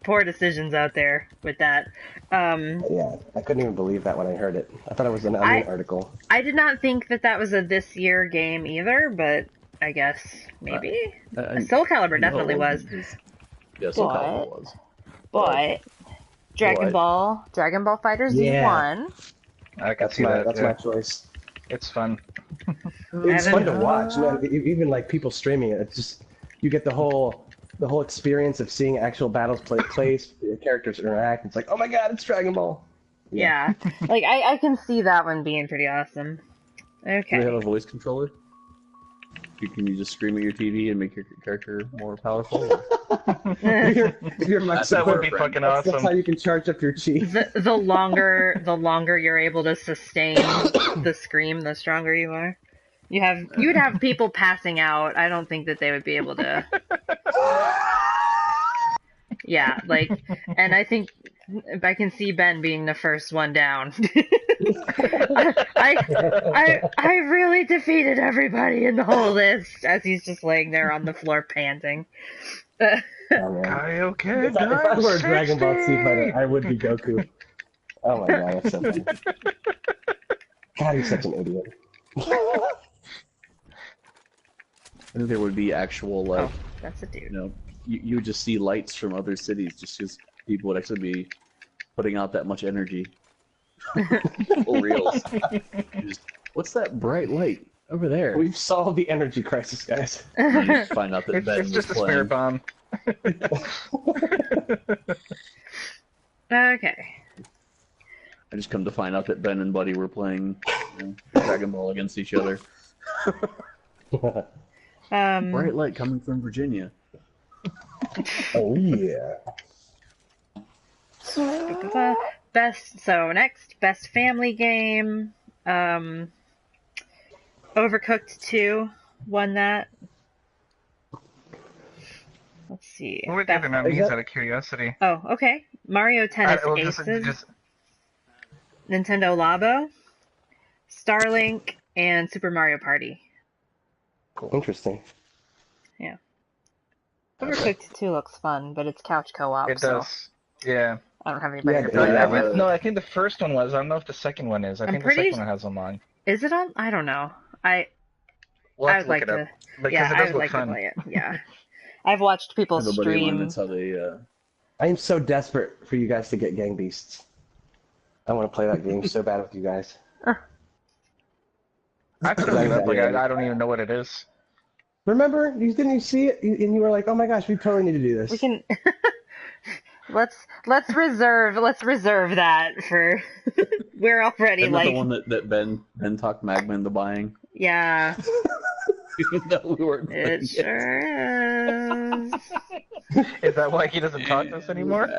poor decisions out there with that. Yeah, I couldn't even believe that when I heard it. I thought it was an Onion article. I did not think that was a this year game either, but I guess. Maybe? Soul Calibur definitely was. Yeah, Soul Calibur was. But Dragon Ball Fighter Z1. I can see that. That's my choice. It's fun. It's fun to watch, man. Even like people streaming it, it's just you get the whole experience of seeing actual battles place, the characters interact. It's like, oh my god, it's Dragon Ball. Yeah, like I can see that one being pretty awesome. Okay. Do they have a voice controller? Can you just scream at your TV and make your character more powerful? That would be fucking awesome. That's how you can charge up your chi. The longer you're able to sustain the scream, the stronger you are. You'd have people passing out. I don't think that they would be able to. Yeah, like, and I think I can see Ben being the first one down. I really defeated everybody in the whole list as he's just laying there on the floor panting. If I were a Dragon Ball Z fighter, I would be Goku. Oh my god, that's so funny. God, he's such an idiot. I think there would be actual, like, that's a dude. You know, you would just see lights from other cities just because people would actually be putting out that much energy. Full reels. What's that bright light over there? We've solved the energy crisis, guys. You just find out that Ben It's just a was spirit bomb. Okay. I just come to find out that Ben and Buddy were playing Dragon Ball against each other. Bright light coming from Virginia. Oh yeah. Best family game. Overcooked 2 won that. Let's see. What were the other nominees out of curiosity? Oh, okay. Mario Tennis Aces, Nintendo Labo, Starlink, and Super Mario Party. Cool. Interesting. Yeah. Overcooked 2 looks fun, but it's couch co-op. It does. Yeah. I don't have anybody to play that with. No, I think the first one was. I don't know if the second one is. I think the second one has online. Is it on? I don't know. I would like to. Yeah, I would like to play it. Yeah. I've watched people stream. That's how they. I am so desperate for you guys to get Gang Beasts. I want to play that game so bad with you guys. I could look it up. Like I don't even know what it is. Remember? Didn't you see it? And you were like, "Oh my gosh, we totally need to do this." We can. Let's reserve that for. We're already Isn't like that the one that Ben talked Magma into buying. Yeah. Even though we weren't. It sure is. Is that why he doesn't talk to us anymore?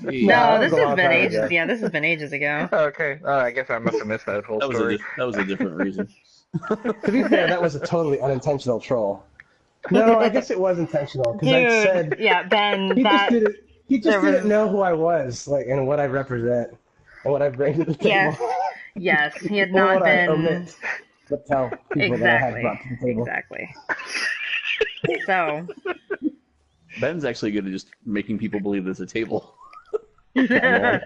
No, this has been ages. Ago. Yeah, this has been ages ago. Okay. I guess I must have missed that whole story. That was a different reason. To be fair, that was a totally unintentional troll. No, I guess it was intentional because I said. Yeah, Ben. He just didn't know who I was, like, and what I represent, and what I bring to the table. Yes, he had not been. But tell people that I had brought to the table. Exactly. So. Ben's actually good at just making people believe there's a table. Yeah,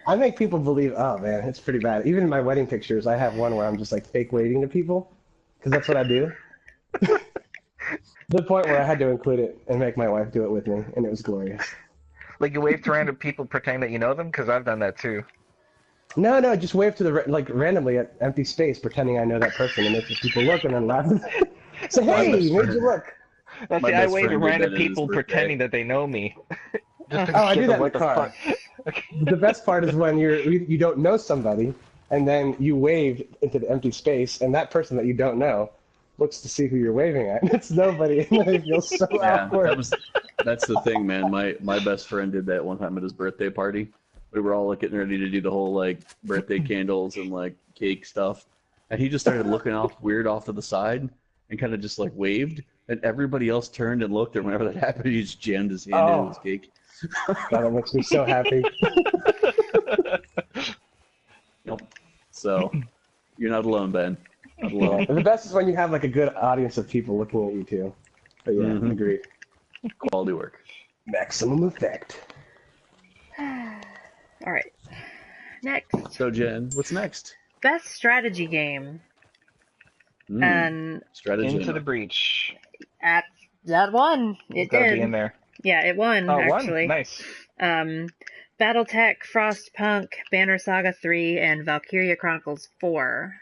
I make people believe. Oh man, it's pretty bad. Even in my wedding pictures, I have one where I'm just like fake waving to people, because that's what I do. To the point where I had to include it and make my wife do it with me, and it was glorious. Like you wave to random people pretending that you know them? Because I've done that too. No, just wave to randomly at empty space, pretending I know that person, and make people look and then laugh. Say, hey, where'd you look? See, I wave to random people pretending that they know me. I do that in the car. The best part is when you don't know somebody, and then you wave into the empty space, and that person that you don't know looks to see who you're waving at. It's nobody, and it feels so awkward. That's the thing, man. My best friend did that one time at his birthday party. We were all like getting ready to do the whole like birthday candles and like cake stuff, and he just started looking weird off to the side and kind of just like waved, and everybody else turned and looked, and whenever that happened, he just jammed his hand into his cake. God, that makes me so happy. Nope. So you're not alone, Ben. Not alone. The best is when you have like a good audience of people looking at you too. But yeah, agreed. Quality work. Maximum effect. All right. Next. So Jen, what's next? Best strategy game. And strategy Into the Breach. That won. It Gotta did. be in there. Yeah, it won, actually. Nice. Battletech, Frostpunk, Banner Saga 3, and Valkyria Chronicles 4.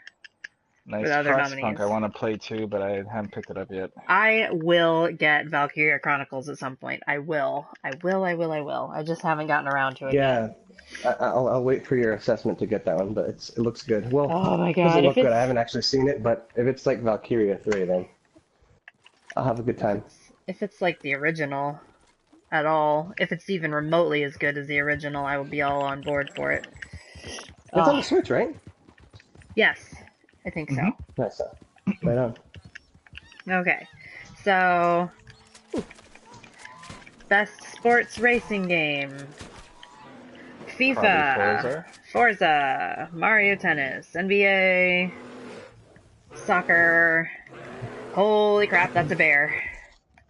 Nice. For the other Frostpunk nominees. I want to play too, but I haven't picked it up yet. I will get Valkyria Chronicles at some point. I will. I just haven't gotten around to it yet. Yeah, I'll wait for your assessment to get that one, but it looks good. Well, Oh my it doesn't god, look good. I haven't actually seen it, but if it's like Valkyria 3, then I'll have a good time. If it's like the original at all, if it's even remotely as good as the original, I will be all on board for it. It's on the Switch, right? Yes, I think so. Nice. Right on. Okay, so best sports racing game: FIFA, Forza, Mario Tennis, NBA, soccer. Holy crap, that's a bear.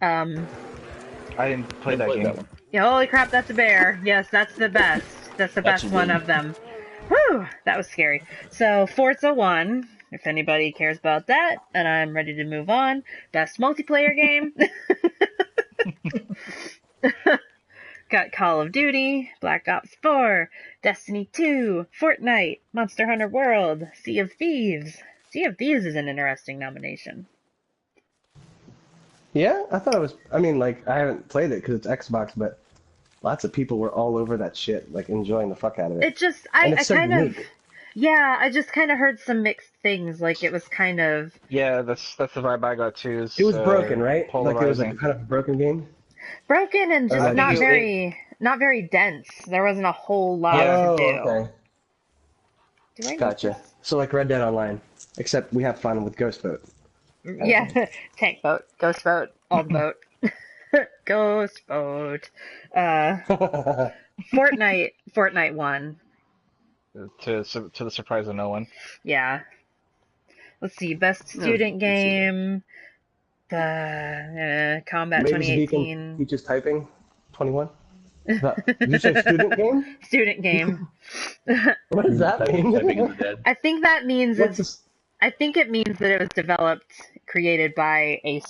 I didn't play that game. Yeah, holy crap, that's a bear. Yes, that's the best. That's the best one of them. Whew, that was scary. So, Forza won, if anybody cares about that, and I'm ready to move on. Best multiplayer game. Got Call of Duty, Black Ops 4, Destiny 2, Fortnite, Monster Hunter World, Sea of Thieves. Sea of Thieves is an interesting nomination. Yeah, I thought it was. I mean, like, I haven't played it because it's Xbox, but lots of people were all over that shit, like enjoying the fuck out of it. It just, I kind of, yeah, I just kind of heard some mixed things. Like it was kind of. Yeah, that's the vibe I got too. It was broken, right? Polarizing. Like it was like kind of a broken game. Broken and just not very dense. There wasn't a whole lot to do. Okay. Gotcha. So like Red Dead Online, except we have fun with Ghost Boat. Yeah, tank boat, ghost boat, old boat, ghost boat. Fortnite won. To the surprise of no one. Yeah. Let's see, best student game. Combat 2018. Peaches typing. 21. Did you say student game? Student game. What does that mean? I think that means I think it means that it was created by a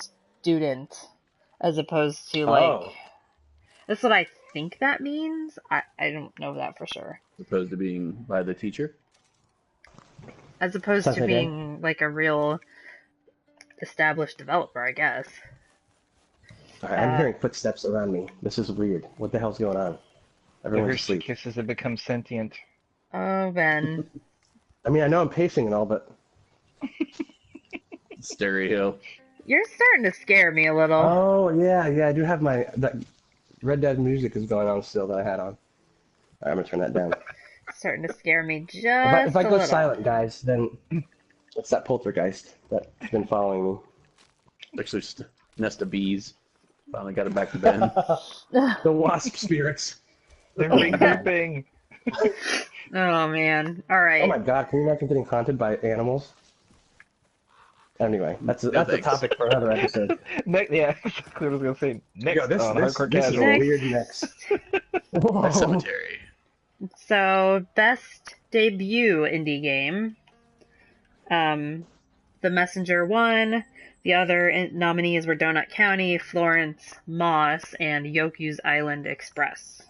student, as opposed to like. That's what I think that means. I don't know that for sure. As opposed to being by the teacher. As opposed to being like a real established developer, I guess. All right, I'm hearing footsteps around me. This is weird. What the hell's going on? Everyone's asleep. Kisses have become sentient. Oh, Ben. I mean, I know I'm pacing and all, but. Stereo. You're starting to scare me a little. Oh, yeah, I do have that Red Dead music is going on still that I had on. All right, I'm going to turn that down. Starting to scare me just If I go silent, guys, then it's that poltergeist that's been following me. Actually, just a nest of bees. Finally got it back to Ben. The wasp spirits. They're regrouping. Oh, man. All right. Oh, my God. Can you imagine getting haunted by animals? Anyway, that's a topic for another episode. Yeah, exactly what I was going to say. Next this is a weird next. Cemetery. So, best debut indie game. The Messenger won. The other nominees were Donut County, Florence, Moss, and Yoku's Island Express.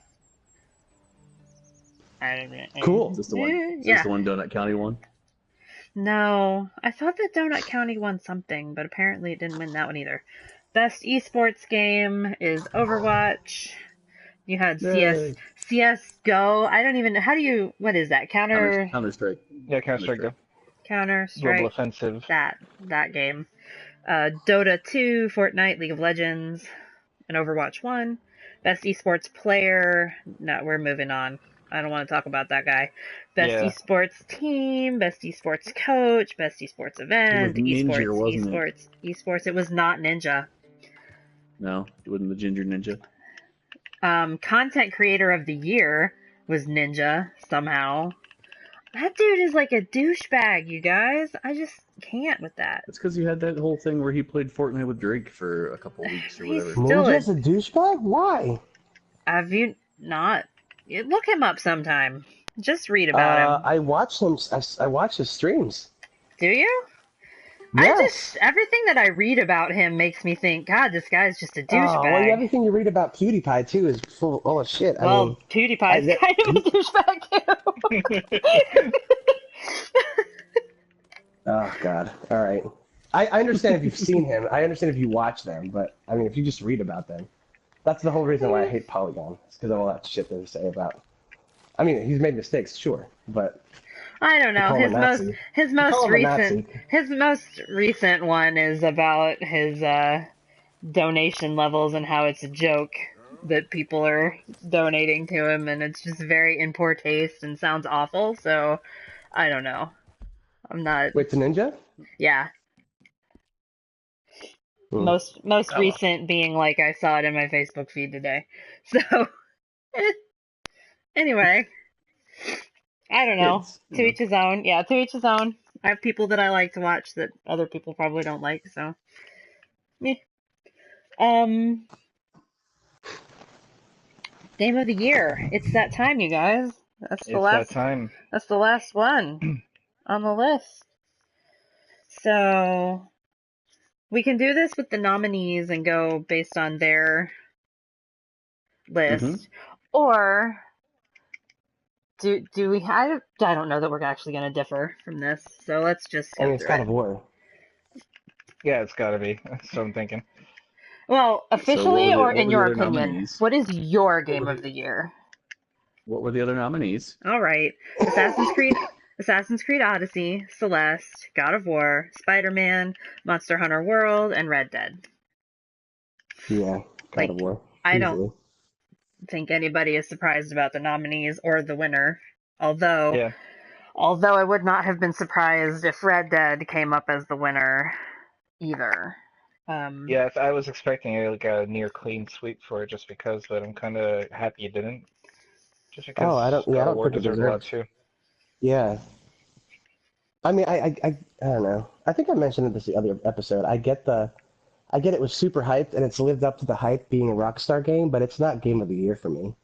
Cool. Is this the one? Is this the one Donut County won? No, I thought that Donut County won something, but apparently it didn't win that one either. Best esports game is Overwatch. You had CS:GO. I don't even know. What is that? Counter-Strike. Yeah, Counter-Strike Go. Counter-Strike. Global Offensive. That game. Dota 2, Fortnite, League of Legends, and Overwatch 1. Best esports player. No, we're moving on. I don't want to talk about that guy. Best esports team, best esports coach, best esports event, esports. It was not Ninja. No, it wasn't the Ginger Ninja. Content creator of the year was Ninja somehow. That dude is like a douchebag, you guys. I just can't with that. It's because you had that whole thing where he played Fortnite with Drake for a couple weeks or whatever. Ninja's a douchebag? Why? Have you not? Look him up sometime. Just read about him. I watch him. I watch his streams. Do you? Yes. Everything that I read about him makes me think, God, this guy's just a Oh, well, douchebag. everything you read about PewDiePie too is full of shit. I mean, Well, PewDiePie's kind of a douchebag too. oh God. All right. I understand if you've seen him. I understand if you watch them, but I mean, if you just read about them, that's the whole reason why I hate Polygon. It's because of all that shit they say about. I mean, he's made mistakes, sure, but I don't you know. call him a Nazi. His You call most him a recent Nazi. one is about his donation levels and how it's a joke that people are donating to him, and it's just very in poor taste and sounds awful. So I don't know. I'm not. Wait, to Ninja? Yeah. Hmm. Most Oh, well. recent being like I saw it in my Facebook feed today. So anyway, I don't know. Kids. To each his own. Yeah, to each his own. I have people that I like to watch that other people probably don't like. So me. Um, Game of the year. It's that time, you guys. It's that time. That's the last one on the list. So we can do this with the nominees and go based on their Mm-hmm. list, or do we? I don't know that we're actually going to differ from this. So let's just I go mean, it's through God it. of War. Yeah, it's gotta be. That's what I'm thinking. Well, So what officially or what in were the your other opinion, nominees? what is your What game were of the the year? what were the other nominees? All right. Assassin's Creed Assassin's Creed Odyssey, Celeste, God of War, Spider-Man, Monster Hunter World, and Red Dead. Yeah, God of Like, War. I don't Easily. think anybody is surprised about the nominees or the winner. Although Yeah. although I would not have been surprised if Red Dead came up as the winner either. Um Yeah, I was expecting like a near clean sweep for it just because, but I'm kind of happy it didn't. Just Oh, because I God of don't War think it deserved a lot deserved. too. Yeah. I mean, I don't know. I think I mentioned it this the other episode. I get it was super hyped and it's lived up to the hype being a Rockstar game, but it's not game of the year for me.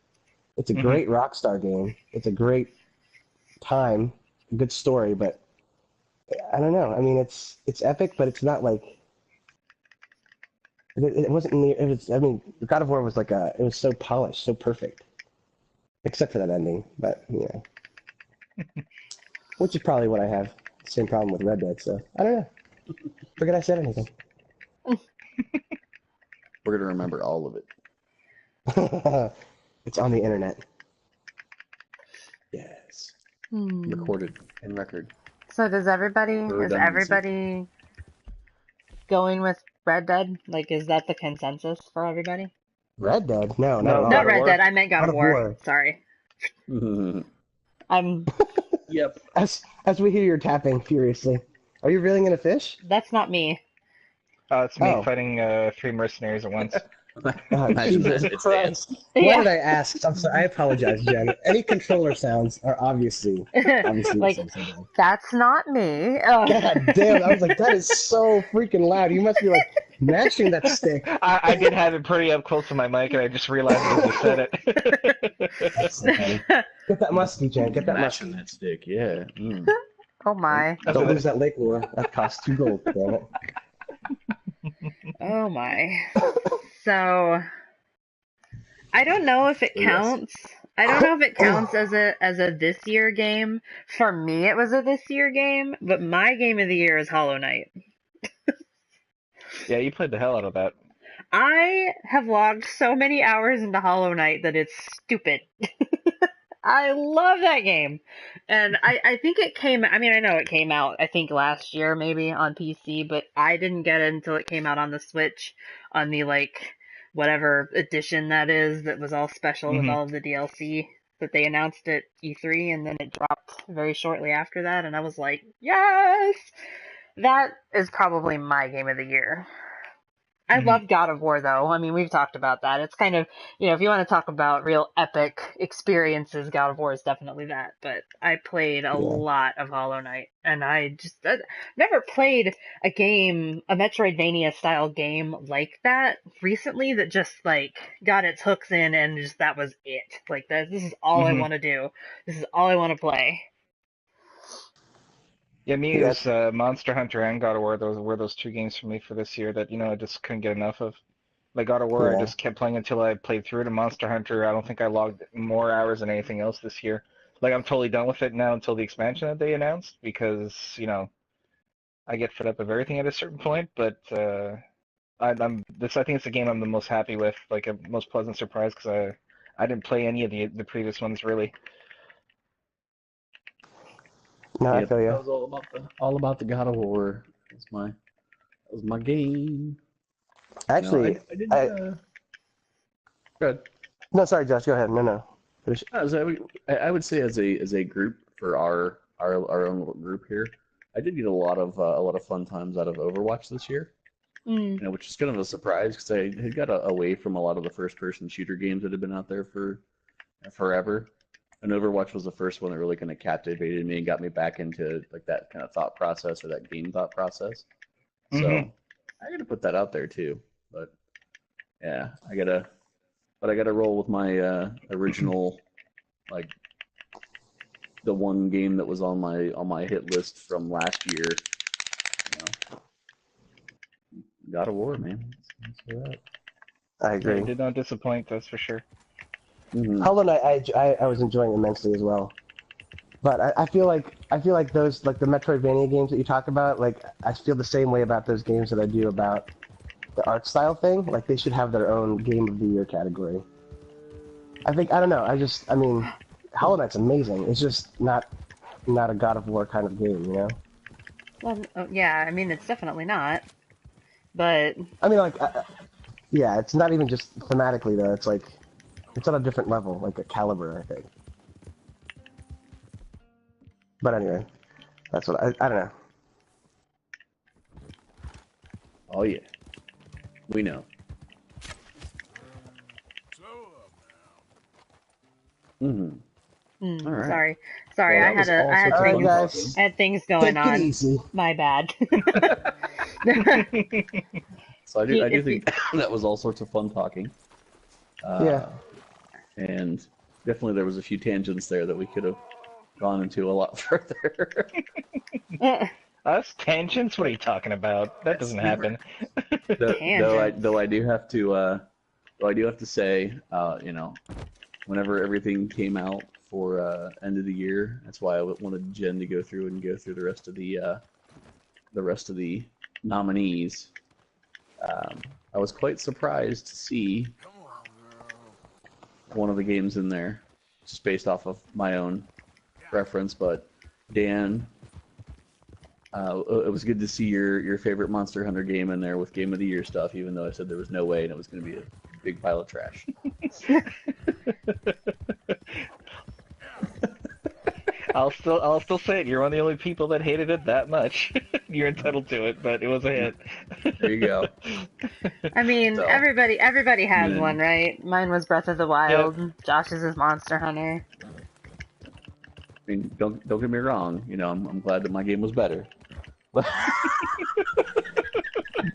It's a Hmm. great Rockstar game. It's a great time, good story, but I don't know. I mean, it's epic, but it's not like it wasn't near. It was. I mean, God of War was like a. It was so polished, so perfect, except for that ending. But you know, which is probably what I have. Same problem with Red Dead. So I don't know. Forget I said anything. We're gonna remember all of it. It's on the internet. Yes. hmm. Recorded in record So for is redundancy. everybody going with Red Dead? Like, is that the consensus for everybody? Red Dead? No, not at No, Not God all. of Red Dead, War. I meant God God of of War. War. Sorry. I'm Yep. As we hear you tapping furiously, are you reeling in a fish? That's not me. It's me Oh, fighting three mercenaries at once. oh, Imagine Jesus that. It's Dan. Christ! Why Yeah. did I ask? I'm sorry. I apologize, Jen. Any controller sounds are obviously the Like, same thing. that's not me. God damn! I was like, that is so freaking loud. You must be like mashing that stick. I did have it pretty up close to my mic, and I just realized it as you said it. That's so funny. Get that muskie, Jen. Get that Mashing muskie. that stick. Yeah. Mm. Oh my. That's Don't what lose that lake lure. That costs 2 gold. Damn it. Oh my. So, I don't know if it So yes. counts. I don't know if it counts as a this year game. For me, it was a this year game, but my game of the year is Hollow Knight. Yeah, you played the hell out of that. I have logged so many hours into Hollow Knight that it's stupid. I love that game. And I think it came, I mean, I know it came out, I think last year maybe on PC, but I didn't get it until it came out on the Switch on the like whatever edition that is that was all special with Hmm. all of the DLC that they announced at E3 and then it dropped very shortly after that. And I was like, yes! That is probably my game of the year. I Hmm. love God of War though. I mean, we've talked about that. It's kind of, if you want to talk about real epic experiences, God of War is definitely that. But I played a Yeah. lot of Hollow Knight and I've never played a Metroidvania style game like that recently that just like got its hooks in and just that was it. Like this is all I Hmm. want to do. This is all I want to play. Yeah, me, You it got, was Monster Hunter and God of War. Those were those two games for me for this year that, I just couldn't get enough of. Like God of War, I yeah. just kept playing until I played through it. And Monster Hunter, I don't think I logged more hours than anything else this year. Like I'm totally done with it now until the expansion that they announced because, I get fed up of everything at a certain point. But I think it's the game I'm the most happy with, like a most pleasant surprise because I didn't play any of the previous ones really. No, I Yep, feel that you. was all about the God of War. That was my game. Actually, I did. I Good. no, sorry, Josh. Go ahead. No, no. Finish. I would say as a group for our own little group here, I did get a lot of fun times out of Overwatch this year. Mm. Which is kind of a surprise because I had got away from a lot of the first-person shooter games that had been out there for forever, and Overwatch was the first one that really kind of captivated me and got me back into like that kind of thought process or that game thought process. Hmm. So I got to put that out there too. But yeah, I gotta roll with my original, like the one game that was on my hit list from last year. God of War, man. That's what I Yeah, it agree. did not disappoint, that's for sure. Mm-hmm. Hollow Knight, I was enjoying immensely as well. But I feel like those like the Metroidvania games that you talk about, like I feel the same way about those games that I do about the art style thing. Like they should have their own Game of the Year category. I don't know. I mean, Hollow Knight's amazing. It's just not a God of War kind of game, you know. Well, yeah, I mean, it's definitely not. But I mean, like, yeah, it's not even just thematically though. It's like it's on a different level, like a caliber, I think. But anyway, that's what I don't know. Oh yeah, we know. Mm-hmm. All right. sorry, Well, I that had was all I had sorts All of right, things fun talking. guys, I had things going take it on. easy. My bad. So If you, I do if you, think that was all sorts of fun talking, Yeah. uh, and definitely there was a few tangents there that we could have gone into a lot further. Us tangents? What are you talking about? That doesn't We happen. tangents. though I do have to say, whenever everything came out for end of the year, that's why I wanted Jen to go through the rest of the nominees. I was quite surprised to see one of the games in there, just based off of my own preference. But Dan, it was good to see your favorite Monster Hunter game in there with Game of the Year stuff, even though I said there was no way and it was going to be a big pile of trash. I'll still say it. You're one of the only people that hated it that much. You're entitled to it, but it was a hit. There you go. I mean, So, everybody has one, then, right? Mine was Breath of the Yep. Wild. Josh's is Monster Hunter. I mean, don't get me wrong. I'm glad that my game was better. But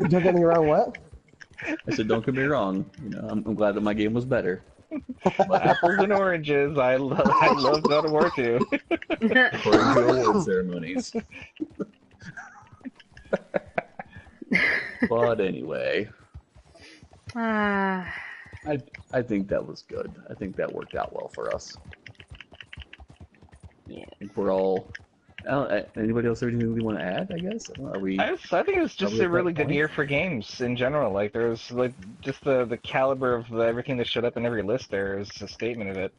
Don't get me wrong. What? I said, don't get me wrong. I'm glad that my game was better. But Apples and oranges. I love God of War 2. according to award ceremonies. But anyway, Ah, I think that was good. I think that worked out well for us. yeah. I think we're all. Anybody else have anything they want to add? I guess. Are we? I think it was just Probably a at really that good point. year for games in general. Like there was like just the caliber of everything that showed up in every list. There is a statement of it.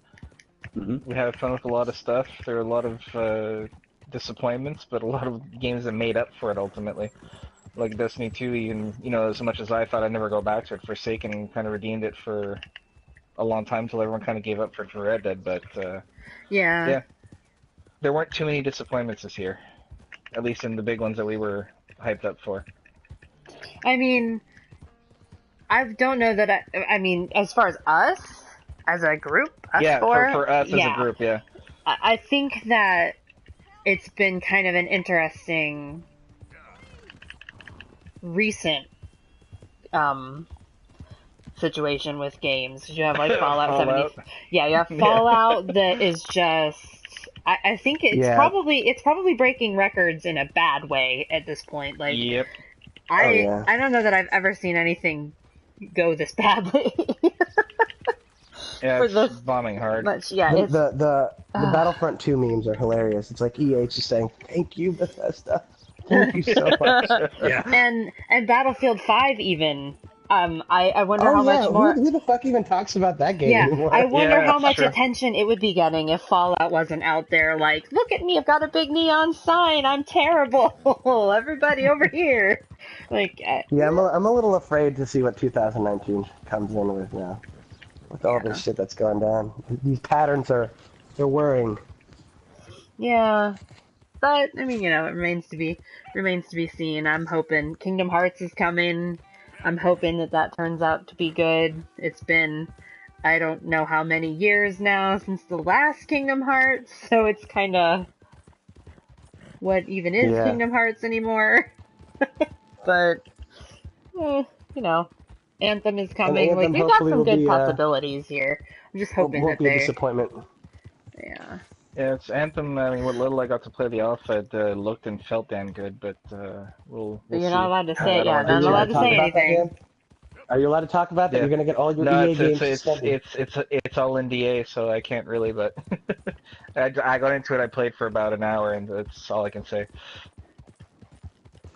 Mm-hmm. We had fun with a lot of stuff. There were a lot of disappointments, but a lot of games that made up for it ultimately. Like Destiny 2, even as much as I thought I'd never go back to it, Forsaken kind of redeemed it for a long time till everyone kind of gave up for Red Dead. But Yeah. yeah, there weren't too many disappointments this year, at least in the big ones that we were hyped up for. I mean, I don't know that I mean, as far as us, as a group, us Yeah, four, for us as a yeah. group, yeah. I think that it's been kind of an interesting recent situation with games. You have like Fallout 70. Fallout. Yeah, you have Yeah. Fallout that is just I think it's probably breaking records in a bad way at this point. Like, Yep. I don't know that I've ever seen anything go this badly. Yeah, For it's this bombing hard. much, yeah. The Battlefront 2 memes are hilarious. It's like EA just saying, "Thank you, Bethesda. Thank you so much." Yeah. And Battlefield 5 even. I wonder how much more. Who the fuck even talks about that game anymore? I wonder Yeah, how much sure. attention it would be getting if Fallout wasn't out there. Like, look at me, I've got a big neon sign. I'm terrible. Everybody over here. Like, Yeah, I'm a little afraid to see what 2019 comes in with now. With all this shit that's going down. These patterns they're worrying. Yeah. But I mean, it remains to be seen. I'm hoping Kingdom Hearts is coming. I'm hoping that turns out to be good. It's been I don't know how many years now since the last Kingdom Hearts, so it's kind of what even is Kingdom Hearts anymore. But Anthem is coming. Anthem Like, we've got some good be, possibilities here. I'm just hoping won't that be a disappointment. Yeah. Yeah, it's Anthem. I mean, what little I got to play the alpha, it looked and felt damn good, but we'll But you're see. not allowed to say. I Yeah, not allowed to say anything. Are you allowed to talk about that? Yeah. You're gonna get all your No, EA games suspended. it's all NDA, so I can't really. But I got into it. I played for about an hour, and that's all I can say.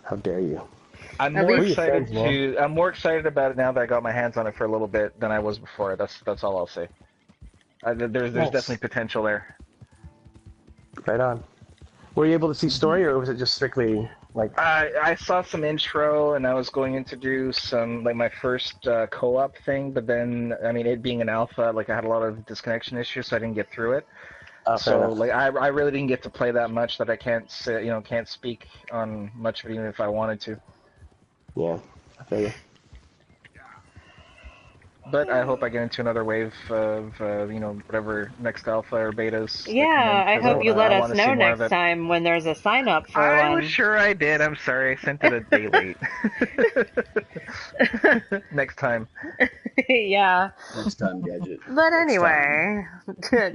How dare you? I'm more excited about it now that I got my hands on it for a little bit than I was before. That's all I'll say. There's definitely potential there. Right on. Were you able to see story, or was it just strictly like? I saw some intro, and I was going to do some like my first co-op thing, but then I mean, it being an alpha, like I had a lot of disconnection issues, so I didn't get through it. So like I really didn't get to play that much that I can't say, can't speak on much of it even if I wanted to. Yeah, I feel you. But I hope I get into another wave of whatever next alpha or betas. Yeah, I hope you let us know next time when there's a sign up for one. I'm sure I did. I'm sorry, I sent it a day late. Next time. Yeah. Next time, Gadget. But anyway,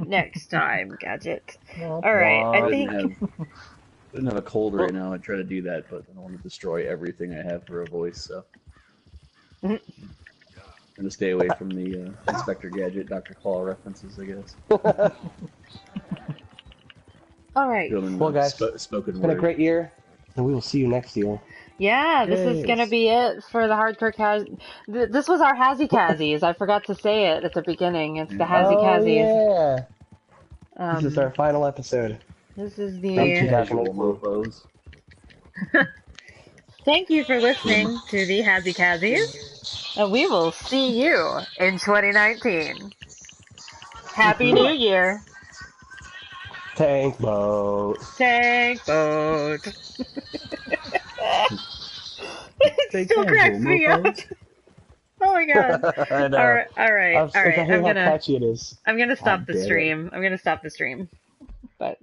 next time, Gadget. All right, I think. I didn't have a cold right now. I try to do that, but I don't want to destroy everything I have for a voice, so. I'm going to stay away from the Inspector Gadget, Dr. Claw references, I guess. All right. Well, guys, it's been a great year, and we will see you next year. Yeah, this is going to be it for the Hardcore This was our Hazzy Cazzies. I forgot to say it at the beginning. It's the Hazzy Cazzies. Yeah. This is our final episode. This is the... Thank you for listening to the Hazzy Cazzies, and we will see you in 2019. Happy New Year! Tank boat. Tank boat. It still cracks me up. Oh my god! All right. I'm gonna. How catchy it is. I'm gonna stop the stream. I'm gonna stop the stream. But.